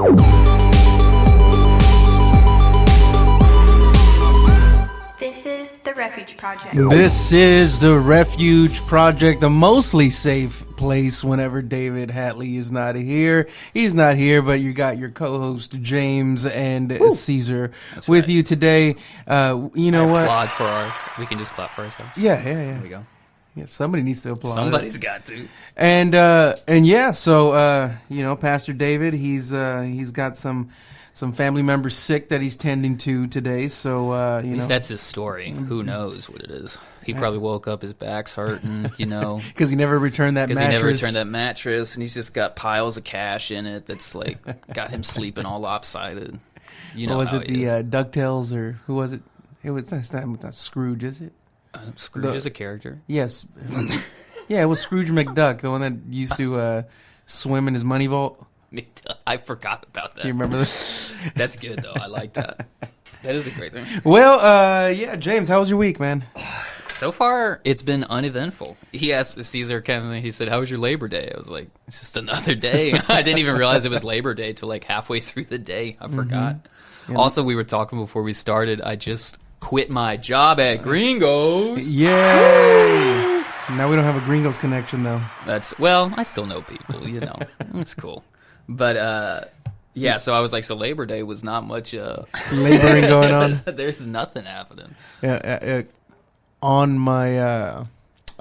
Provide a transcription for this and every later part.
This is the Refuge Project. This is the Refuge Project, the mostly safe place whenever David Hatley is not here. He's not here, but you got your co-host James and Cesar with you today. You know what? We can just clap for ourselves. Yeah. There we go. Yeah, somebody needs to applaud. Somebody's got to. And yeah, so you know, Pastor David, he's got some family members sick that he's tending to today. So you know, that's his story. Who knows what it is? He probably woke up, his back's hurting, you know, because he never returned that mattress, and he's just got piles of cash in it. That's like got him sleeping all lopsided. You know, was it the DuckTales or who was it? It was that's not Scrooge, is it? Scrooge is a character. Yes. Yeah, it was Scrooge McDuck, the one that used to swim in his money vault. I forgot about that. You remember this? That's good, though. I like that. That is a great thing. Well, yeah, James, how was your week, man? So far, it's been uneventful. He asked Cesar, he said, how was your Labor Day? I was like, it's just another day. I didn't even realize it was Labor Day till like halfway through the day. I forgot. Yeah. Also, we were talking before we started. I just quit my job at Gringos. Yay! Now we don't have a Gringos connection, though. I still know people, you know. It's cool. But, yeah, so I was like, so Labor Day was not much laboring going on. There's nothing happening. Yeah, on my,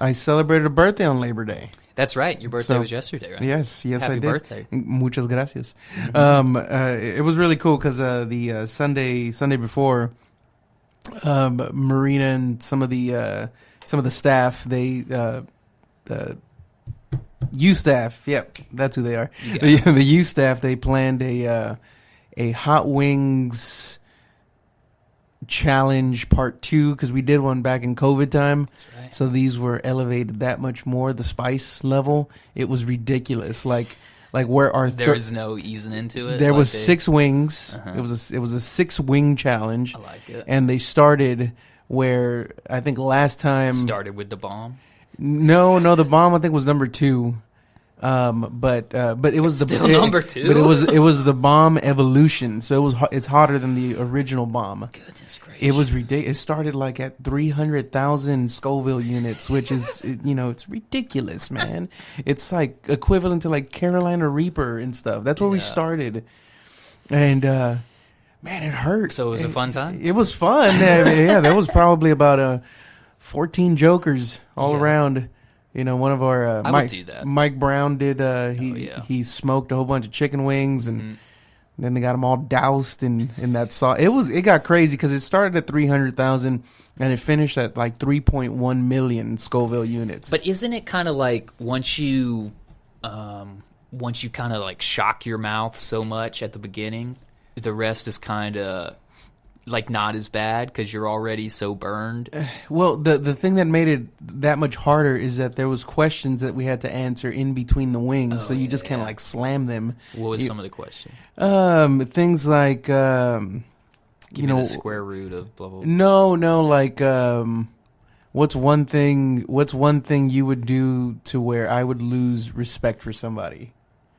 I celebrated a birthday on Labor Day. That's right. Your birthday was yesterday, right? Yes, Happy I did. Birthday. Muchas gracias. It was really cool because the Sunday before, Marina and some of the staff, the U staff, yep, that's who they are. The U staff, they planned a Hot Wings challenge part 2 because we did one back in COVID time. That's right. So these were elevated that much more. The spice level, it was ridiculous. Like where our there was no easing into it. There was 6 wings. It was a 6 wing challenge. I like it. And they started where I think last time started with the bomb. No, the bomb I think was number 2. But it was number 2. But it was the bomb evolution. So it's hotter than the original bomb. Goodness gracious. It was ridiculous. It started like at 300,000 Scoville units, which is it's ridiculous, man. It's like equivalent to like Carolina Reaper and stuff. That's where we started. And man, it hurt. So it was a fun time? It was fun. Yeah, there was probably about 14 jokers all around. You know, one of our Mike Brown did. He smoked a whole bunch of chicken wings, and then they got them all doused in that sauce. It got crazy because it started at 300,000 and it finished at like 3.1 million Scoville units. But isn't it kind of like once you kind of like shock your mouth so much at the beginning, the rest is kind of like not as bad because you're already so burned? Well, the thing that made it that much harder is that there was questions that we had to answer in between the wings, so you just kind of like slam them. What was some of the questions? Things like Give me the square root of blah blah blah. No, like what's one thing you would do to where I would lose respect for somebody?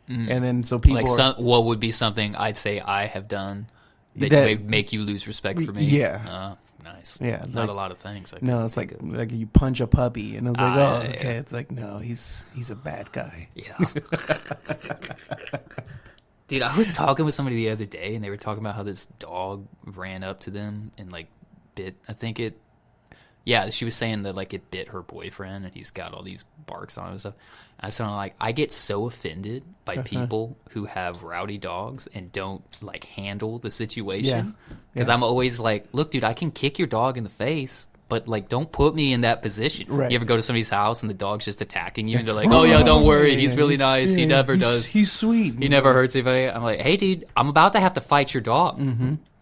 And then so people what would be something I'd say I have done that would make you lose respect for me? Yeah. Nice. Yeah. Not a lot of things. It's like you punch a puppy, and I was like, okay. It's like, no, he's a bad guy. Yeah. Dude, I was talking with somebody the other day, and they were talking about how this dog ran up to them and like bit. She was saying that like it bit her boyfriend, and he's got all these barks on him and stuff. I sound like I get so offended by people who have rowdy dogs and don't like handle the situation because I'm always like, look, dude, I can kick your dog in the face, but like don't put me in that position. Right. You ever go to somebody's house and the dog's just attacking you and they're like, oh yeah, don't worry, he's really nice, he never does, he's sweet, he never hurts anybody. I'm like, hey dude, I'm about to have to fight your dog.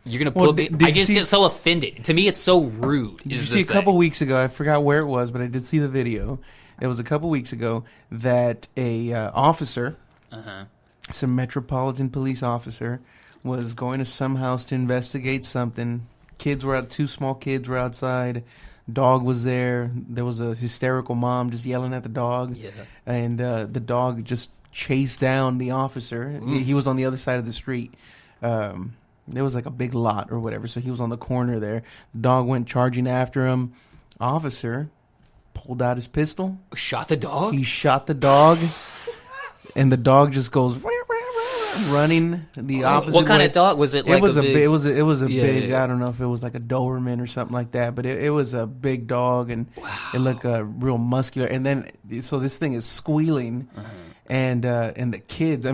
You're gonna put me. I just get so offended. To me, it's so rude. Did you see a couple weeks ago? I forgot where it was, but I did see the video. It was a couple weeks ago that a officer, some Metropolitan Police officer, was going to some house to investigate something. Kids were out. 2 small kids were outside. Dog was there. There was a hysterical mom just yelling at the dog. Yeah. And the dog just chased down the officer. He was on the other side of the street. There was like a big lot or whatever, so he was on the corner there. The dog went charging after him. Officer pulled out his pistol. Shot the dog? He shot the dog, and the dog just goes running the opposite way. What kind of dog? Was it like it was a big, I don't know if it was like a Doberman or something like that, but it was a big dog, and it looked real muscular. And then, so this thing is squealing, and the kids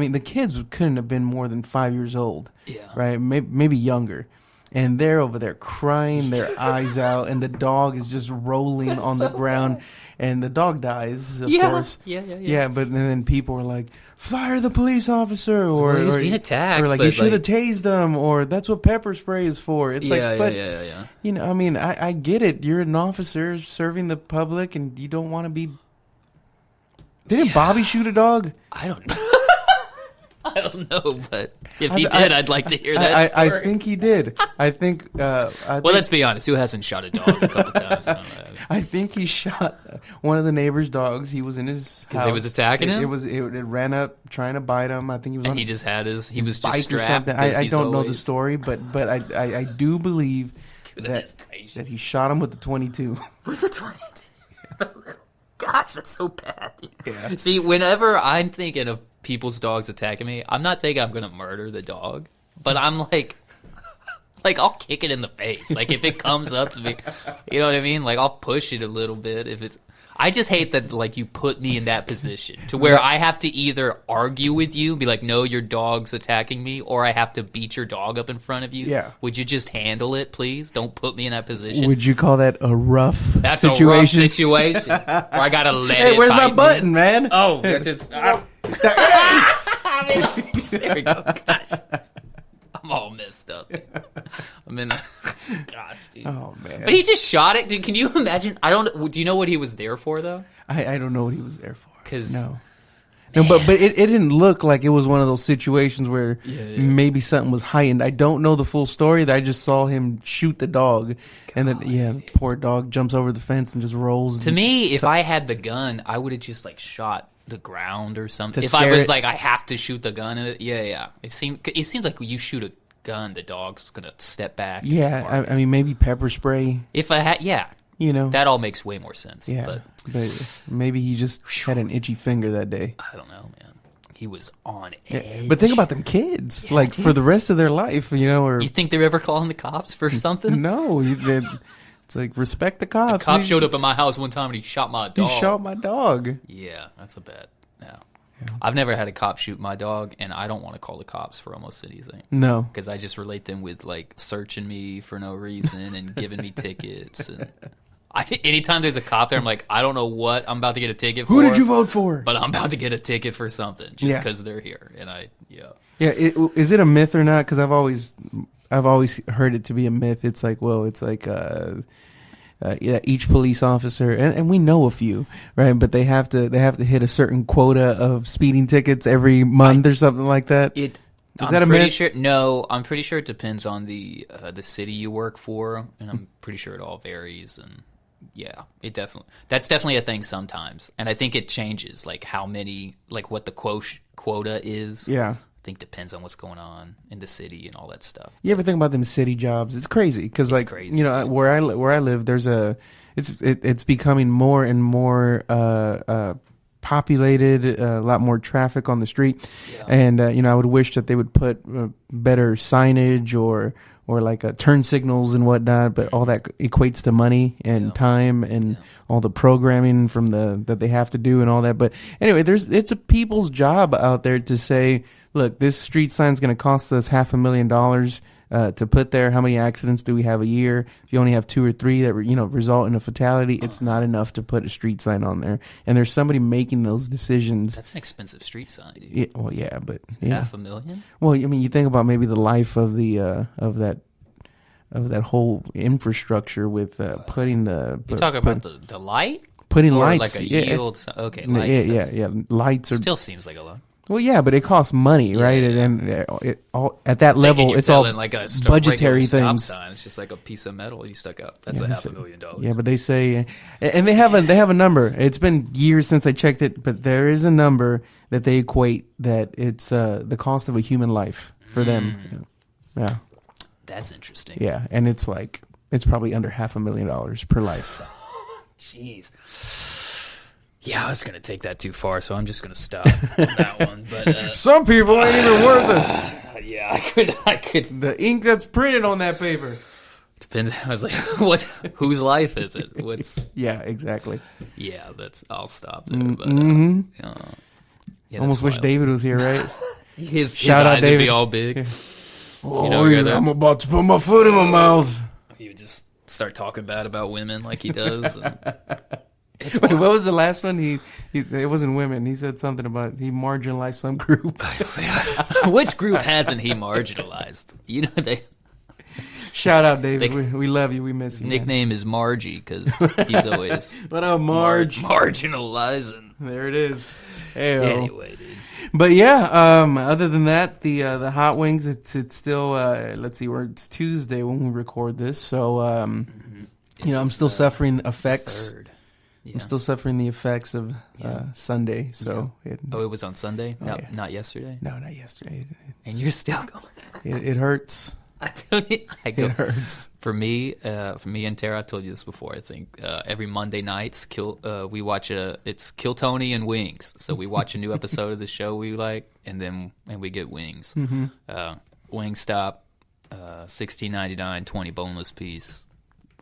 couldn't have been more than 5 years old, right? Maybe younger. And they're over there crying their eyes out, and the dog is just rolling on the ground, and the dog dies, of course. Yeah, but then people were like, fire the police officer, or he's being attacked, or like, you should have tased them, or that's what pepper spray is for. It's you know, I mean, I get it. You're an officer serving the public, and you don't want to be. Didn't Bobby shoot a dog? I don't know. I don't know, but if he did, I'd like to hear that story. I think he did. I think. Let's be honest. Who hasn't shot a dog a couple times? I think he shot one of the neighbor's dogs. He was in his house. Because he was attacking him? It ran up trying to bite him. I think he was. And he just had he was just strapped. Or something. I don't know the story, but I do believe that he shot him with the 22. With the 22. Gosh, that's so bad. Yeah. See, whenever I'm thinking of people's dogs attacking me, I'm not thinking I'm gonna murder the dog, but I'm like I'll kick it in the face. Like, if it comes up to me, you know what I mean? Like, I'll push it a little bit if it's. I just hate that, like, you put me in that position to where I have to either argue with you, be like, no, your dog's attacking me, or I have to beat your dog up in front of you. Yeah. Would you just handle it, please? Don't put me in that position. Would you call that a rough situation? That's a rough situation. Where I gotta let it. Hey, where's my button, man? Oh, that's just. There we go. Gosh. I'm all messed up. I'm in. Gosh, dude. Oh man! But he just shot it, dude. Can you imagine? Do you know what he was there for, though? I don't know what he was there for. No, but it didn't look like it was one of those situations where maybe something was heightened. I don't know the full story. I just saw him shoot the dog, and then poor dog jumps over the fence and just rolls. To me, if I had the gun, I would have just like shot the ground or something. If I was like, I have to shoot the gun. It seems like when you shoot a gun, the dog's gonna step back. Yeah, I mean, maybe pepper spray. If I had, you know, that all makes way more sense. Yeah, but maybe he just had an itchy finger that day. I don't know, man. He was on edge. But think about them kids, like, dude, for the rest of their life, you know. Or you think they're ever calling the cops for something? No, it's like, respect the cops. The cop showed up at my house one time and he shot my dog. He shot my dog. Yeah, that's a bad. Yeah. I've never had a cop shoot my dog, and I don't want to call the cops for almost anything. No. Because I just relate them with, like, searching me for no reason and giving me tickets. And anytime there's a cop there, I'm like, I don't know what I'm about to get a ticket for. Who did you vote for? But I'm about to get a ticket for something just because they're here. And Yeah, is it a myth or not? Because I've always heard it to be a myth. It's like, each police officer, and we know a few, right? But they have to hit a certain quota of speeding tickets every month or something like that. Is that a myth? I'm pretty sure it depends on the city you work for, and I'm pretty sure it all varies. And that's definitely a thing sometimes. And I think it changes, like how many, like what the quota is. Yeah. I think depends on what's going on in the city and all that stuff. You ever think about them city jobs? It's crazy because, like, crazy, you know, where I live, there's it's becoming more and more populated, a lot more traffic on the street, and you know, I would wish that they would put better signage or like turn signals and whatnot, but all that equates to money and time and all the programming from that they have to do and all that. But anyway, it's a people's job out there to say, look, this street sign's going to cost us $500,000 to put there. How many accidents do we have a year? If you only have 2 or 3 that result in a fatality, it's not enough to put a street sign on there. And there's somebody making those decisions. That's an expensive street sign, dude. Yeah, well, yeah, but $500,000. Well, I mean, you think about maybe the life of of that whole infrastructure with putting the. You talk about the light. Putting or lights, like a yield. Okay, lights. Yeah. Lights still seems like a lot. Well, yeah, but it costs money, right? Yeah. And at that level, it's all like a budgetary stop things. Sign. It's just like a piece of metal you stuck up. That's $500,000. Yeah, but they say, and they have a number. It's been years since I checked it, but there is a number that they equate that it's the cost of a human life for them. Yeah, that's interesting. Yeah, and it's probably under $500,000 per life. Jeez. Yeah, I was going to take that too far, so I'm just going to stop on that one. But some people ain't even worth it. Yeah, I could. The ink that's printed on that paper. Depends. I was like, whose life is it? What's? Yeah, exactly. Yeah, I'll stop there. But, yeah, almost wish David was here, right? his eyes would be all big. Yeah. I'm about to put my foot in my mouth. He would just start talking bad about women like he does. Wait, what was the last one? It wasn't women. He said something about he marginalized some group. Which group hasn't he marginalized? Shout out, David. We love you. We miss you. Nickname is Margie because he's always what up, Marge? Marginalizing. There it is. Hey-o. Anyway, dude. But yeah, other than that, the hot wings. It's still let's see, it's Tuesday when we record this, so I'm still suffering effects. Yeah. I'm still suffering the effects of Sunday. So it was on Sunday, not yesterday. No, not yesterday. And you're still going. It hurts. It hurts. For me and Tara, I told you this before. I think every Monday nights, we watch it's Kill Tony and Wings. So we watch a new episode of the show we like, and we get wings. Wingstop, $16.99, 20 boneless piece.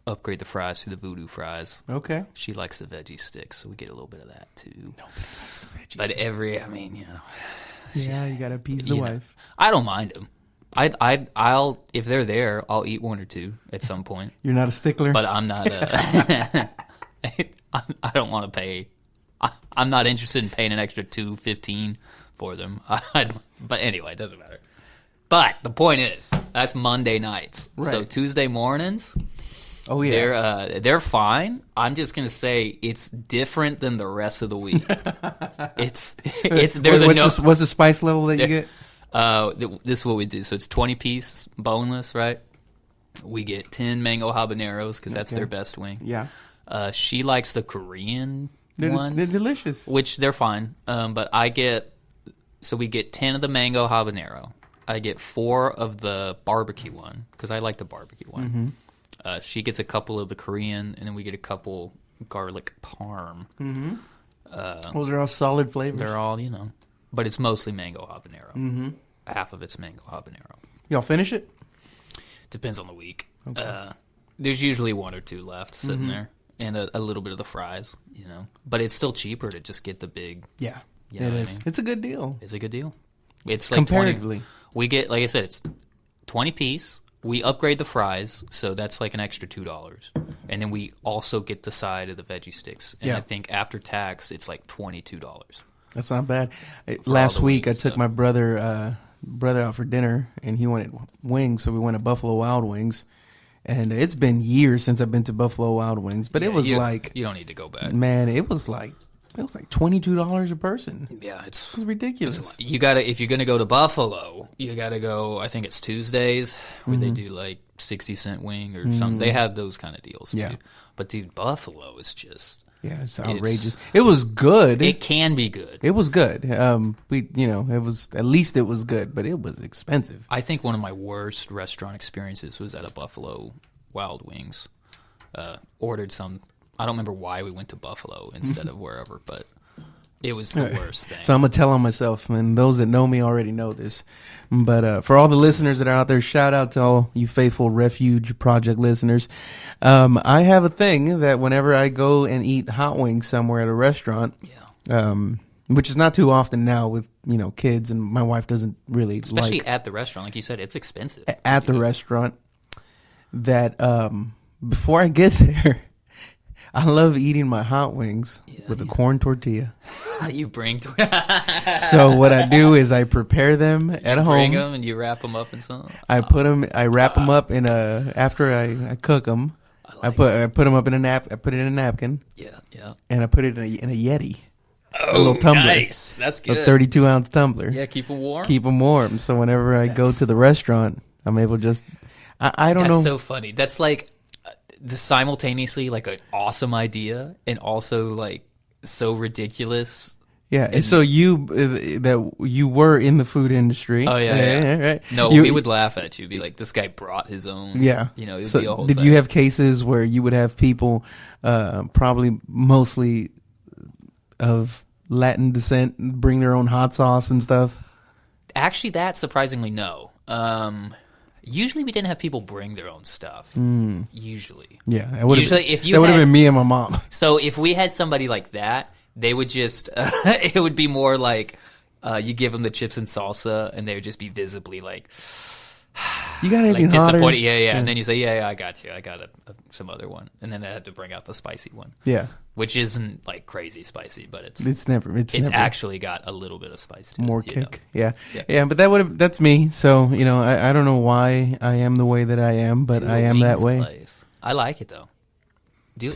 Upgrade the fries to the voodoo fries. Okay. She likes the veggie sticks, so we get a little bit of that too. Nobody likes the veggie but sticks. Yeah, you gotta appease the wife. I don't mind them. I'll if they're there, I'll eat one or two at some point. You're not a stickler, but I'm not. I don't want to pay. I'm not interested in paying an extra $2.15 for them. But anyway, it doesn't matter. But the point is, that's Monday nights. Right. So Tuesday mornings. Oh yeah, they're fine. I'm just gonna say it's different than the rest of the week. It's what's the spice level that you get? This is what we do. So it's 20 piece boneless, right? We get 10 mango habaneros because that's their best wing. Yeah. She likes the Korean ones. They're delicious. Which they're fine. But we get 10 of the mango habanero. I get 4 of the barbecue one because I like the barbecue one. Mm-hmm. She gets a couple of the Korean, and then we get a couple garlic parm. Mm-hmm. Those are all solid flavors. They're all, but it's mostly mango habanero. Mm-hmm. Half of it's mango habanero. Y'all finish it? Depends on the week. Okay. There's usually 1 or 2 left sitting there, and a little bit of the fries, But it's still cheaper to just get the big. Yeah, it is. I mean? It's a good deal. It's a good deal. It's like comparatively. We get, like I said, it's 20 piece. We upgrade the fries, so that's like an extra $2. And then we also get the side of the veggie sticks. And I think after tax, it's like $22. That's not bad. Last week, I took my brother out for dinner, and he wanted wings, so we went to Buffalo Wild Wings. And it's been years since I've been to Buffalo Wild Wings, but it was you don't need to go back. Man, it was like $22 a person. Yeah, it was ridiculous. You gotta, if you're gonna go to Buffalo, you gotta go. I think it's Tuesdays where they do like 60-cent wing or something. They have those kind of deals too. But dude, Buffalo is just it's outrageous. It was good. It can be good. It was good. It was at least it was good, but it was expensive. I think one of my worst restaurant experiences was at a Buffalo Wild Wings. Ordered some. I don't remember why we went to Buffalo instead of wherever, but it was the worst thing. So I'm going to tell on myself, and those that know me already know this. But for all the listeners that are out there, shout out to all you faithful Refuge Project listeners. I have a thing that whenever I go and eat hot wings somewhere at a restaurant, which is not too often now with, kids, and my wife doesn't really Especially at the restaurant. Like you said, it's expensive. At the restaurant, that before I get there, I love eating my hot wings with a corn tortilla. You bring So what I do is I prepare them at home. Bring them and you wrap them up in something. I wrap them up in after I cook them. I put them up in a I put it in a napkin. Yeah. And I put it in a Yeti. a little tumbler. Nice. That's good. A 32-ounce tumbler. Yeah, keep them warm. Keep them warm. So whenever I go to the restaurant, I'm able to just. I don't know. That's so funny. That's like the simultaneously like an awesome idea and also like so ridiculous. Yeah. And so you were in the food industry. Oh yeah. Right. No, we would laugh at you. Be like, this guy brought his own. Yeah. You know. It would So be a whole did thing. you have cases where you would have people, probably mostly of Latin descent, bring their own hot sauce and stuff? Actually, that surprisingly no. Usually we didn't have people bring their own stuff. Usually. Yeah. That Usually, if you that would have had- been me and my mom. So if we had somebody like that, they would just it would be more like you give them the chips and salsa, and they would just be visibly like You got anything like hotter? disappointed. Yeah. And then you say, yeah, I got you. I got some other one, and then they had to bring out the spicy one. Yeah. Which isn't like crazy spicy, but It's never. It's never actually got a little bit of spice to more it. You know? kick. Yeah. But that's me. So I don't know why I am the way that I am, but To I a am that wings way. place. I like it though. Do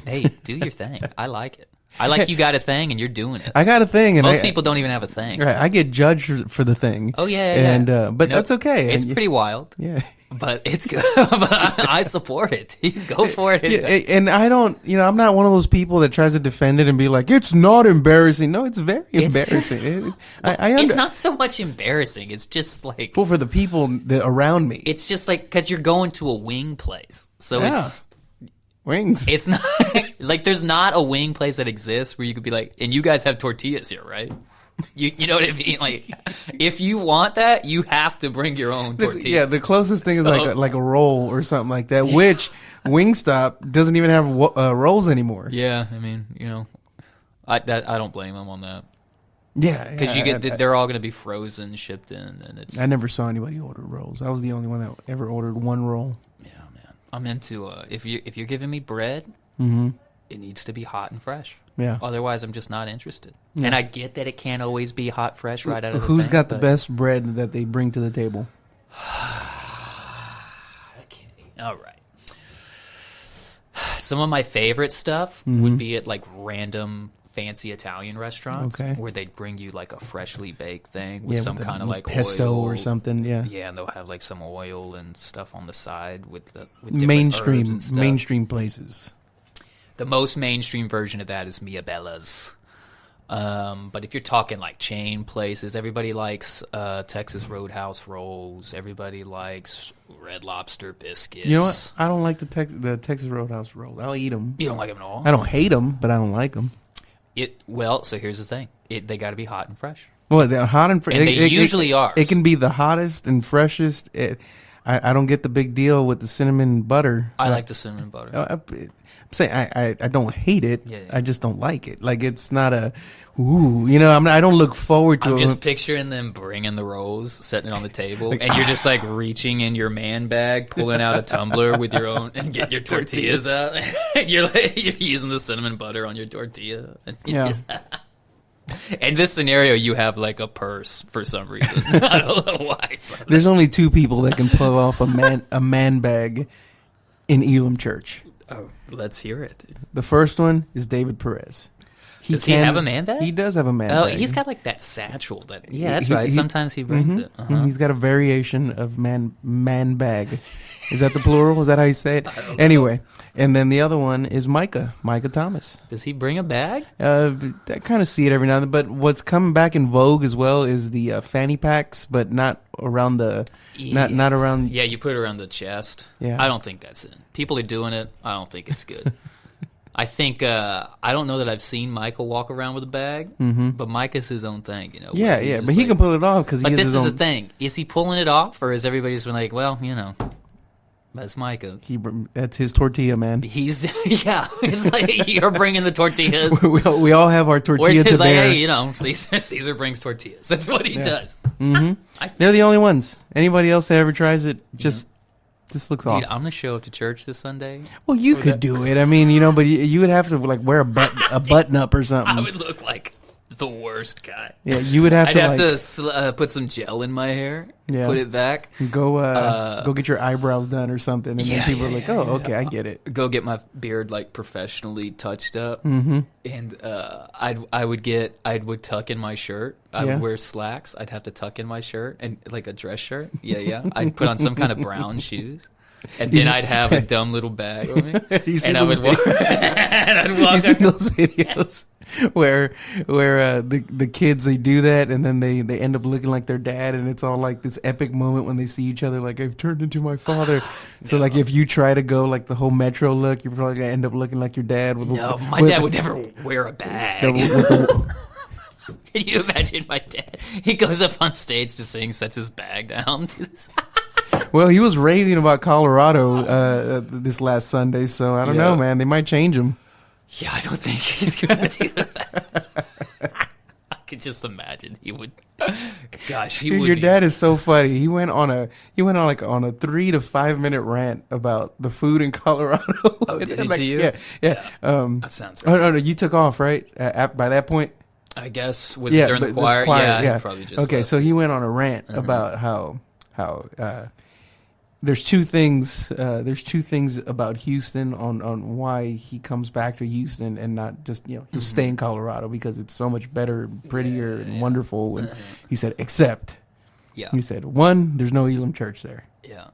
your thing. I like it. I like you got a thing and you're doing it. I got a thing, and Most people don't even have a thing. Right, I get judged for the thing. Oh yeah. And but that's okay. It's And pretty wild. Yeah. But it's good. But I support it. You can go for it. Yeah, and I don't, I'm not one of those people that tries to defend it and be like, it's not embarrassing. No, it's very embarrassing. It's not so much embarrassing. It's just like for the people around me. It's just like because you're going to a wing place, so it's wings. It's not like there's not a wing place that exists where you could be like, and you guys have tortillas here, right? You know what I mean? Like, if you want that, you have to bring your own tortillas. Yeah, the closest thing is like a roll or something like that, which Wingstop doesn't even have rolls anymore. Yeah, I mean, I don't blame them on that. Yeah, because they're all going to be frozen, shipped in, and it's. I never saw anybody order rolls. I was the only one that ever ordered one roll. Yeah, man, I'm into if you're giving me bread, it needs to be hot and fresh. Yeah. Otherwise, I'm just not interested. Yeah. And I get that it can't always be hot, fresh right out of the Who's thing, got the best bread that they bring to the table? Okay. All right. Some of my favorite stuff would be at like random fancy Italian restaurants where they'd bring you like a freshly baked thing with some kind of like pesto oil or something. Yeah. Yeah, and they'll have like some oil and stuff on the side with mainstream places. The most mainstream version of that is Mia Bella's. But if you're talking like chain places, everybody likes Texas Roadhouse rolls. Everybody likes Red Lobster biscuits. You know what? I don't like the Texas Roadhouse rolls. I'll eat them. You don't like them at all? I don't hate them, but I don't like them. So here's the thing. They got to be hot and fresh. Well, they're hot and fresh. And they usually are. It can be the hottest and freshest. I don't get the big deal with the cinnamon butter. I like the cinnamon butter. I'm saying I don't hate it. Yeah. I just don't like it. Like it's not a I don't look forward to it. I'm just picturing them bringing the rolls, setting it on the table, and you're just like reaching in your man bag, pulling out a tumbler with your own, and getting your tortillas out. You're using the cinnamon butter on your tortilla. And in this scenario, you have like a purse for some reason. I don't know why. There's only two people that can pull off a man bag in Elam Church. Oh, let's hear it. The first one is David Perez. Does he have a man bag? He does have a man bag. Oh, he's got like that satchel. That's right. Sometimes he brings it. He's got a variation of man bag. Is that the plural? Is that how you say it? Anyway, and then the other one is Micah Thomas. Does he bring a bag? I kind of see it every now and then. But what's coming back in vogue as well is the fanny packs, but not around not around. Yeah, you put it around the chest. Yeah. I don't think that's it. People are doing it. I don't think it's good. I think I don't know that I've seen Michael walk around with a bag, but Mike is his own thing, Yeah, but he can pull it off because. But this is the thing: is he pulling it off, or is everybody just been like, well, that's Micah. That's his tortilla, man. It's like you're bringing the tortillas. we all have our tortilla to bear. Like, hey, Cesar brings tortillas. That's what he does. They're the only ones. Anybody else that ever tries it, this looks awesome. I'm gonna show up to church this Sunday. Well, you could do it. I mean, but you would have to like wear a button up or something. I would look like the worst guy. Yeah, you would have I'd to. I'd have to put some gel in my hair, put it back. Go get your eyebrows done or something, and then people are like, "Oh, okay, I get it." Go get my beard like professionally touched up, and I would tuck in my shirt. I would wear slacks. I'd have to tuck in my shirt and like a dress shirt. Yeah. I'd put on some kind of brown shoes. And then I'd have a dumb little bag with me, and I would walk. And I'd walk. You seen those videos where the kids, they do that, and then they end up looking like their dad, and it's all like this epic moment when they see each other, like, I've turned into my father. So like if you try to go like the whole Metro look, you're probably gonna end up looking like your dad. My dad would never wear a bag. Can you imagine my dad? He goes up on stage to sing, sets his bag down to the side. Well, he was raving about Colorado this last Sunday, so I don't know, man. They might change him. Yeah, I don't think he's going to do that. I could just imagine he would. Gosh, he would. Your dad is so funny. He went on a 3 to 5 minute rant about the food in Colorado. Oh, did he to you? Yeah. That sounds right. Oh, no, you took off, right? By that point? I guess. Was it during the choir? Yeah, he probably just okay, so he went on a rant about how there's two things about Houston on why he comes back to Houston and not just he'll stay in Colorado because it's so much better, prettier, and wonderful. And he said, except he said, one, there's no Elam church there. Yeah.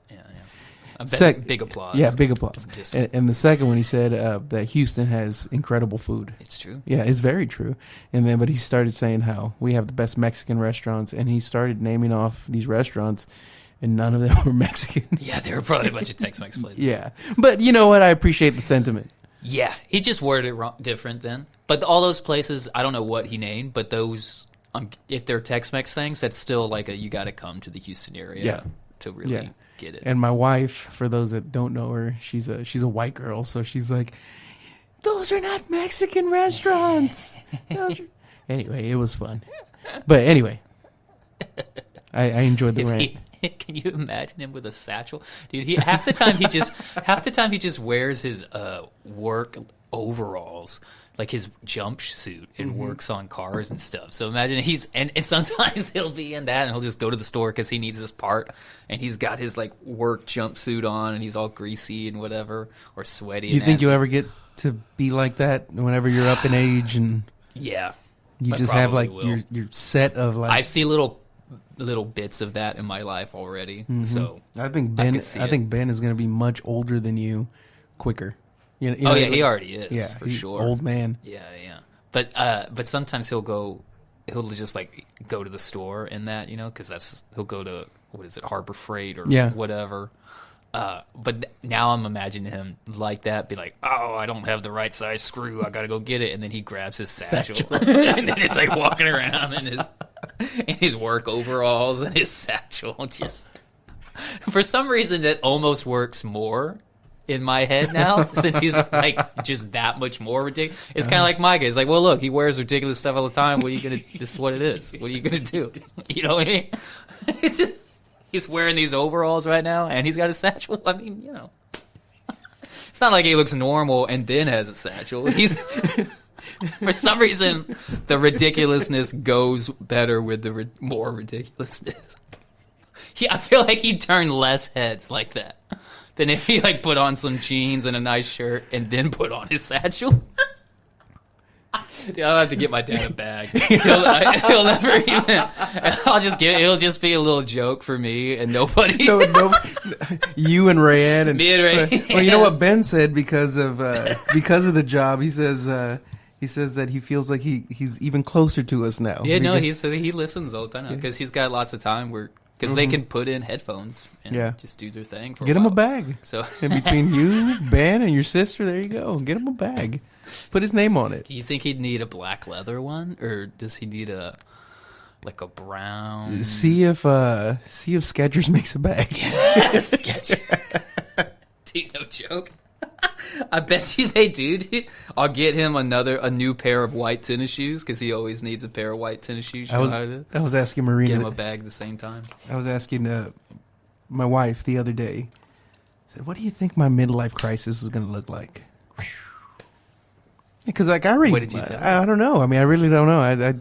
Big applause. Yeah, big applause. And the second one, he said that Houston has incredible food. It's true. Yeah, it's very true. But he started saying how we have the best Mexican restaurants, and he started naming off these restaurants, and none of them were Mexican. Yeah, they were probably a bunch of Tex-Mex places. Yeah, but you know what? I appreciate the sentiment. Yeah, he just worded it different then. But all those places, I don't know what he named, but those, if they're Tex-Mex things, that's still like you got to come to the Houston area to really get it. And my wife, for those that don't know her, she's a white girl, so she's like, those are not Mexican restaurants. Anyway, it was fun. But anyway, I enjoyed the rant. Can you imagine him with a satchel, dude? Half the time he just wears his work overalls, like his jump suit, and works on cars and stuff. So imagine and sometimes he'll be in that, and he'll just go to the store because he needs this part, and he's got his like work jumpsuit on, and he's all greasy and whatever, or sweaty. You think you ever get to be like that whenever you're up in age and you just have like your set of like? I see little bits of that in my life already. So I think Ben is going to be much older than you quicker. He already is. Yeah, for sure. Old man. Yeah. But sometimes he'll just like go to the store and that, because he'll go to, what is it, Harbor Freight or whatever. But now I'm imagining him like that, be like, oh, I don't have the right size screw, I gotta go get it, and then he grabs his satchel. And then he's like walking around in his work overalls and his satchel. Just for some reason that almost works more in my head now, since he's like just that much more ridiculous. It's kind of like my guy. It's like, well, look, he wears ridiculous stuff all the time. What are you gonna? This is what it is. What are you gonna do? You know what I mean? It's just he's wearing these overalls right now, and he's got a satchel. I mean, it's not like he looks normal and then has a satchel. He's for some reason the ridiculousness goes better with the more ridiculousness. Yeah, I feel like he'd turn less heads like that than if he like put on some jeans and a nice shirt and then put on his satchel. Dude, I'll have to get my dad a bag. He'll never even. It'll just be a little joke for me and nobody. No, you and Rayanne and me and Rayanne. Well, you know what Ben said because of the job. He says that he feels like he's even closer to us now. Yeah, no, he listens all the time because he's got lots of time because they can put in headphones and just do their thing. Get him a bag. So in between you, Ben, and your sister, there you go. Get him a bag. Put his name on it. Do you think he'd need a black leather one, or does he need a brown? See if Skechers makes a bag. Skechers. Dude, no joke. I bet you they do, dude. I'll get him a new pair of white tennis shoes because he always needs a pair of white tennis shoes. I was asking Marina. Get him a bag at the same time. I was asking my wife the other day. I said, "What do you think my midlife crisis is going to look like?" Because I already. What did you tell me? I don't know. I mean, I really don't know.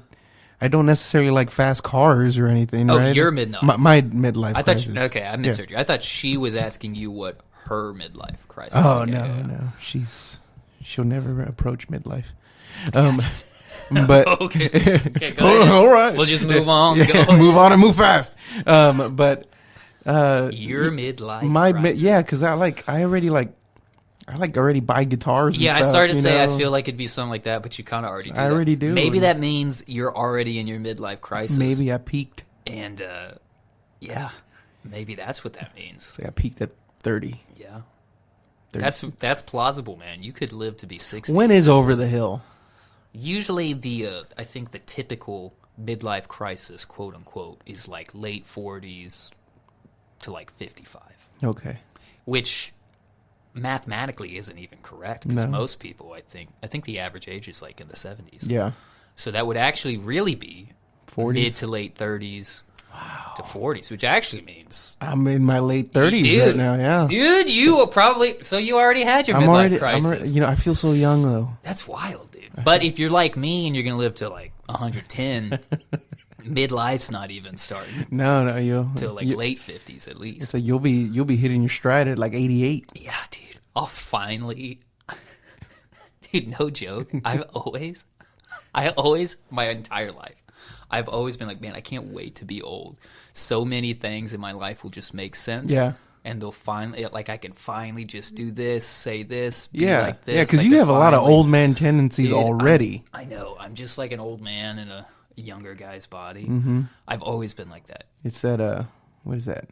I don't necessarily like fast cars or anything. Oh, right? your midlife. My midlife. I crisis. thought. Okay, I misheard you. I thought she was asking you what her midlife crisis. Oh okay, no. She'll never approach midlife. But okay, go ahead. All right, we'll just move on. Yeah, move on and move fast. But your midlife. because I already buy guitars. Yeah, and stuff, I started to say I feel like it'd be something like that, but you kind of already do. I already do. Maybe that means you're already in your midlife crisis. Maybe I peaked, and yeah, maybe that's what that means. So I peaked at 30. Yeah, 30. that's plausible, man. You could live to be 60. When is over the hill? Usually, I think the typical midlife crisis, quote unquote, is like late 40s to like 55. Okay. Which mathematically isn't even correct because most people, I think the average age is like in the 70s. Yeah. So that would actually really be 40s? mid to late 30s to 40s, which actually means I'm in my late 30s right now. Yeah. Dude, you will probably. So you already had your midlife crisis. I feel so young though. That's wild, dude. But if you're like me and you're gonna live to like 110, midlife's not even starting. No, you'll till like late 50s at least. So you'll be hitting your stride at like 88. Yeah, dude. I'll finally, dude. No joke. I always, my entire life, I've always been like, man, I can't wait to be old. So many things in my life will just make sense. Yeah. And they'll finally, like, I can finally just do this, say this, be yeah, like this. yeah, because you have a lot of old man tendencies already. I know. I'm just like an old man in a younger guy's body. Mm-hmm. I've always been like that. It's that, what is that?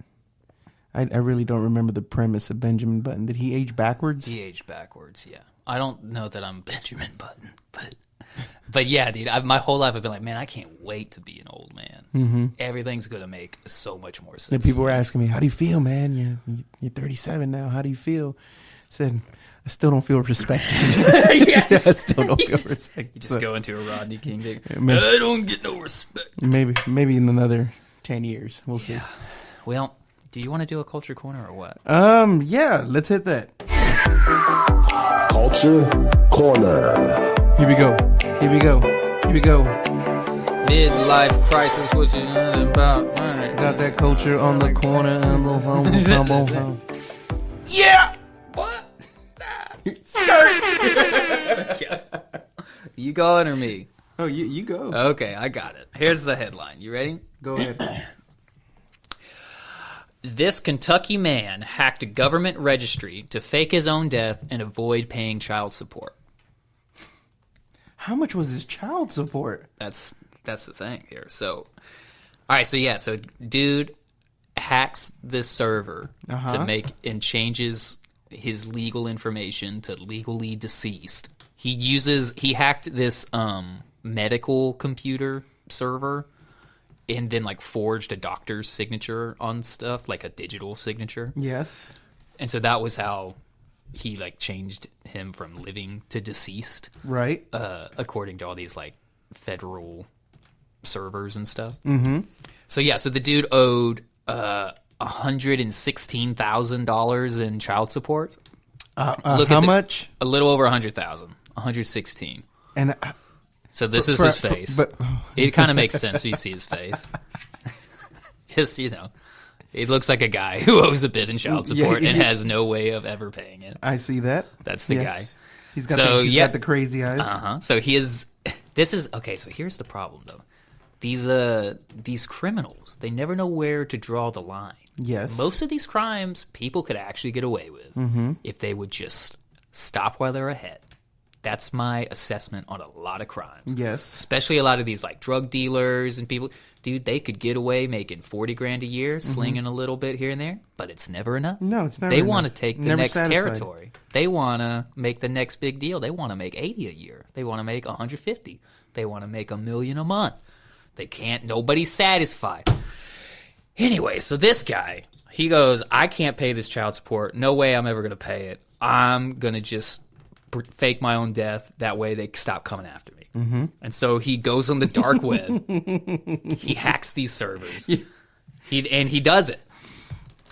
I really don't remember the premise of Benjamin Button. Did he age backwards? He aged backwards, yeah. I don't know that I'm Benjamin Button, but yeah, dude. My whole life I've been like, man, I can't wait to be an old man. Mm-hmm. Everything's gonna make so much more sense. And people were asking me, "How do you feel, man? You're 37 now. How do you feel?" I said, "I still don't feel respected." Yes. I still don't feel respected. You just go into a Rodney King thing. I don't get no respect. Maybe in another 10 years, we'll see. Well, do you want to do a culture corner or what? Yeah, let's hit that. Culture Corner. Here we go. Midlife crisis, what you about? Got that culture on the corner and the yeah. What? You going or me? Oh, you go. Okay, I got it. Here's the headline. You ready? Go ahead. This Kentucky man hacked a government registry to fake his own death and avoid paying child support. How much was his child support? That's the thing here. So, all right. So dude hacks this server to make and changes his legal information to legally deceased. He hacked this medical computer server and then like forged a doctor's signature on stuff, like a digital signature. Yes. And so that was how he like changed him from living to deceased. Right. According to all these like federal servers and stuff. Mm-hmm. So the dude owed $116,000 in child support. How much? A little over 100,000. 116. And so this is his face. But it kind of makes sense when you see his face. Just, it looks like a guy who owes a bit in child support and has no way of ever paying it. I see that. That's the guy. He's got got the crazy eyes. Uh-huh. So okay, so here's the problem though. These criminals, they never know where to draw the line. Yes. Most of these crimes people could actually get away with if they would just stop while they're ahead. That's my assessment on a lot of crimes. Yes. Especially a lot of these like drug dealers and people. Dude, they could get away making $40,000 a year, slinging a little bit here and there, but it's never enough. No, it's never They enough. want to take the next satisfied. territory. They want to make the next big deal. They want to make $80 a year. They want to make $150. They want to make $1 million a month. They can't. Nobody's satisfied. Anyway, so this guy, he goes, I can't pay this child support. No way I'm ever going to pay it. I'm going to just fake my own death. That way they stop coming after me. Mm-hmm. And so he goes on the dark web. He hacks these servers. Yeah. He does it.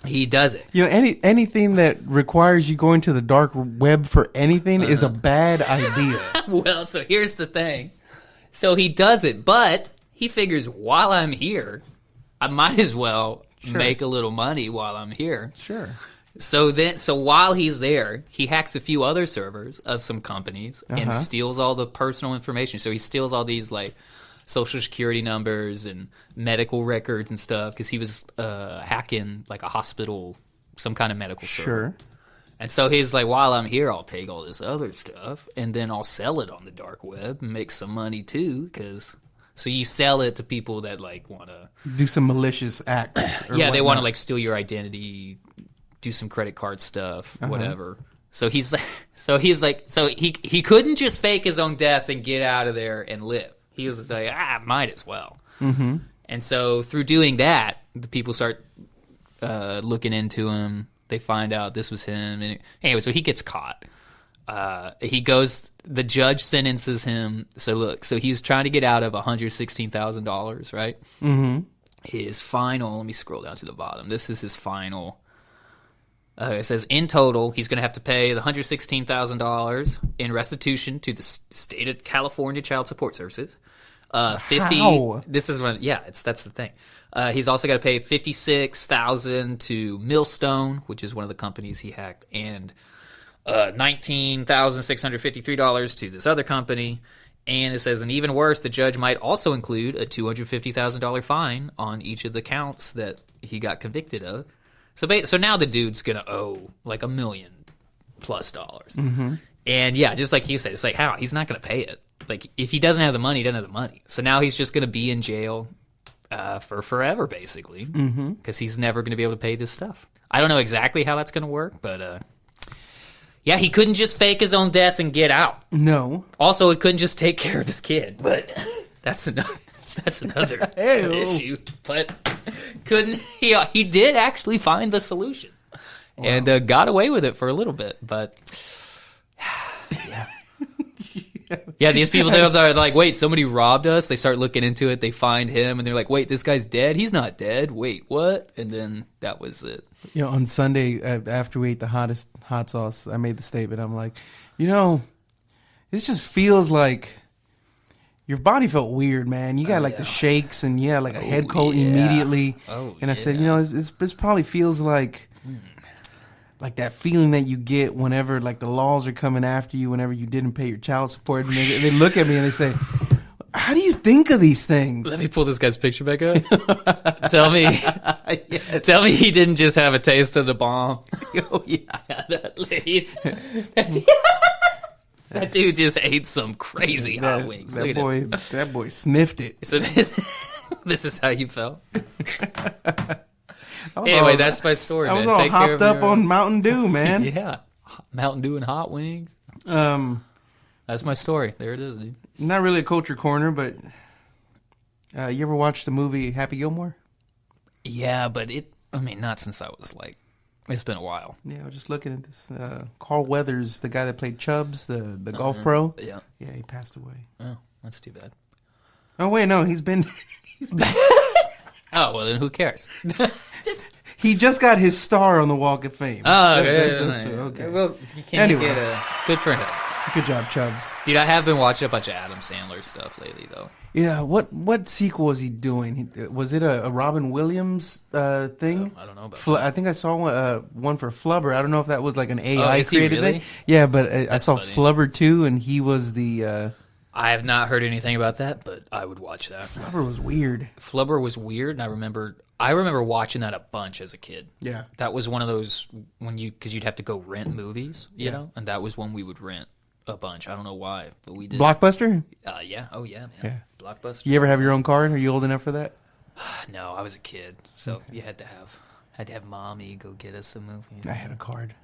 He does it. Anything that requires you going to the dark web for anything is a bad idea. Well, so here's the thing. So he does it, but he figures while I'm here, I might as well make a little money while I'm here. Sure. So while he's there, he hacks a few other servers of some companies and steals all the personal information. So he steals all these like social security numbers and medical records and stuff because he was hacking like a hospital, some kind of medical server. Sure. And so he's like, while I'm here, I'll take all this other stuff and then I'll sell it on the dark web and make some money too. So you sell it to people that like want to do some malicious acts. Yeah, they want to like steal your identity, do some credit card stuff, whatever. So he couldn't just fake his own death and get out of there and live. He was like, might as well. Mm-hmm. And so through doing that, the people start looking into him. They find out this was him. And anyway, so he gets caught. The judge sentences him. So he was trying to get out of $116,000, right? Mm-hmm. His final, let me scroll down to the bottom. This is his final. It says in total, he's going to have to pay the $116,000 in restitution to the state of California Child Support Services. 50. How? This is when, that's the thing. He's also got to pay $56,000 to Millstone, which is one of the companies he hacked, and $19,653 to this other company. And it says, and even worse, the judge might also include a $250,000 fine on each of the counts that he got convicted of. So now the dude's gonna owe like $1 million+ dollars. Mm-hmm. And yeah, just like you said, it's like how he's not gonna pay it. Like if he doesn't have the money, he doesn't have the money. So now he's just gonna be in jail for forever, basically, because he's never gonna be able to pay this stuff. I don't know exactly how that's gonna work, but yeah, he couldn't just fake his own death and get out. No. Also, he couldn't just take care of his kid, but that's another issue. But he did actually find the solution. Wow. And got away with it for a little bit, but yeah, these people they're like, wait, somebody robbed us. They start looking into it. They find him, and they're like, wait, this guy's dead. He's not dead. Wait, what? And then that was it. You know, on Sunday after we ate the hottest hot sauce, I made the statement. I'm like, this just feels like your body felt weird, man. You got the shakes, and like a head cold immediately. And I said, this probably feels like that feeling that you get whenever like the laws are coming after you whenever you didn't pay your child support. And they look at me and they say, how do you think of these things? Let me pull this guy's picture back up. Tell me he didn't just have a taste of the bomb. Oh, yeah. That dude just ate some crazy hot wings. That boy sniffed it. So this is how you felt? Anyway, that's my story, man. I was all hopped up on Mountain Dew, man. Yeah. Mountain Dew and hot wings. That's my story. There it is, dude. Not really a culture corner, but you ever watched the movie Happy Gilmore? Yeah, but not since I was it's been a while. Yeah, I was just looking at this. Carl Weathers, the guy that played Chubbs, the golf pro. Yeah. Yeah, he passed away. Oh, that's too bad. Oh, wait, no, he's been... Oh, well, then who cares? He just got his star on the Walk of Fame. Oh, okay. Well, good for him. Good job, Chubbs. Dude, I have been watching a bunch of Adam Sandler stuff lately, though. Yeah, what sequel was he doing? Was it a Robin Williams thing? I don't know about that. I think I saw one for Flubber. I don't know if that was like an AI created really? thing. Yeah, but I saw funny. Flubber 2, and he was the... I have not heard anything about that, but I would watch that. Flubber was weird. Flubber was weird, and I remember watching that a bunch as a kid. Yeah. That was one of those because you'd have to go rent movies, you know? And that was when we would rent a bunch. I don't know why, but we did. Blockbuster? Yeah. Oh, yeah, man. Yeah. Blockbuster. You ever have your own card? Are you old enough for that? No, I was a kid, so you had to have mommy go get us a movie. I had a card.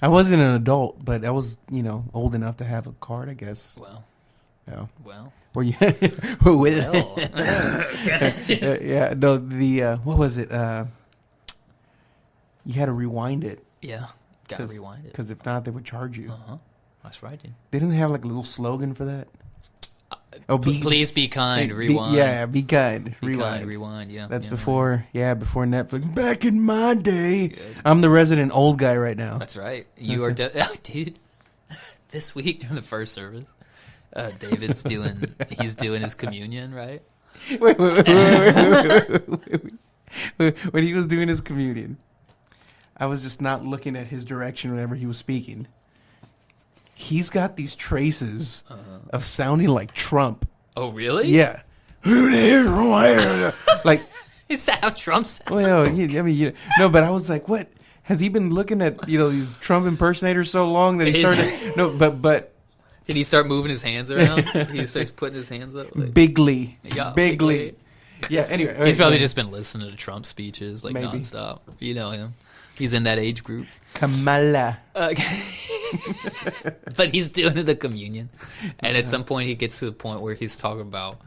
I wasn't an adult, but I was, old enough to have a card, I guess. Well. Yeah. Well. Were you? Well. Yeah. No. What was it? You had to rewind it. Yeah. Gotta rewind it. Because if not, they would charge you. That's right, dude. They didn't have like a little slogan for that. Please be kind. Rewind. Be kind. Rewind. Kind, rewind. Yeah. That's before Netflix. Back in my day, good. I'm the resident old guy right now. That's right. You are, dude. This week during the first service. David's doing his communion, right? When he was doing his communion, I was just not looking at his direction whenever he was speaking. He's got these traces of sounding like Trump. Oh, really? Yeah. Like, is that how Trump sounds? Well, no, but I was like, what? Has he been looking at these Trump impersonators so long that he started? No, but did he start moving his hands around? He starts putting his hands up. Like, bigly, yeah, bigly. Yeah. Anyway, he's probably just been listening to Trump speeches like nonstop. You know him. He's in that age group. Kamala. But he's doing the communion, and at some point he gets to the point where he's talking about,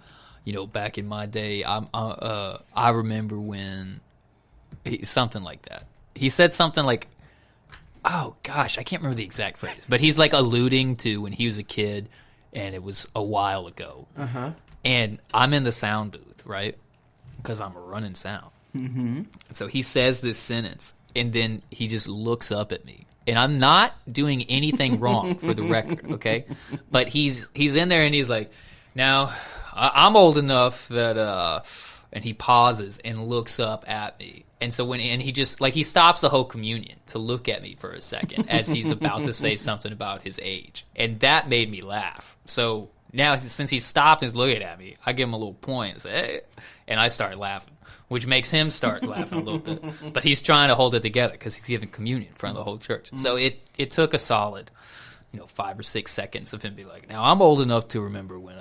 back in my day, I remember when something like that. He said something like, oh gosh, I can't remember the exact phrase, but he's like alluding to when he was a kid, and it was a while ago. And I'm in the sound booth, right? Because I'm a running sound. So he says this sentence, and then he just looks up at me. And I'm not doing anything wrong, for the record, okay? But he's in there, and he's like, now, I'm old enough that, and he pauses and looks up at me. And so he just, like, he stops the whole communion to look at me for a second as he's about to say something about his age. And that made me laugh. So now, since he stopped and is looking at me, I give him a little point and say, hey, and I start laughing, which makes him start laughing a little bit. But he's trying to hold it together because he's giving communion in front of the whole church. So it took a solid, 5 or 6 seconds of him be like, now I'm old enough to remember when,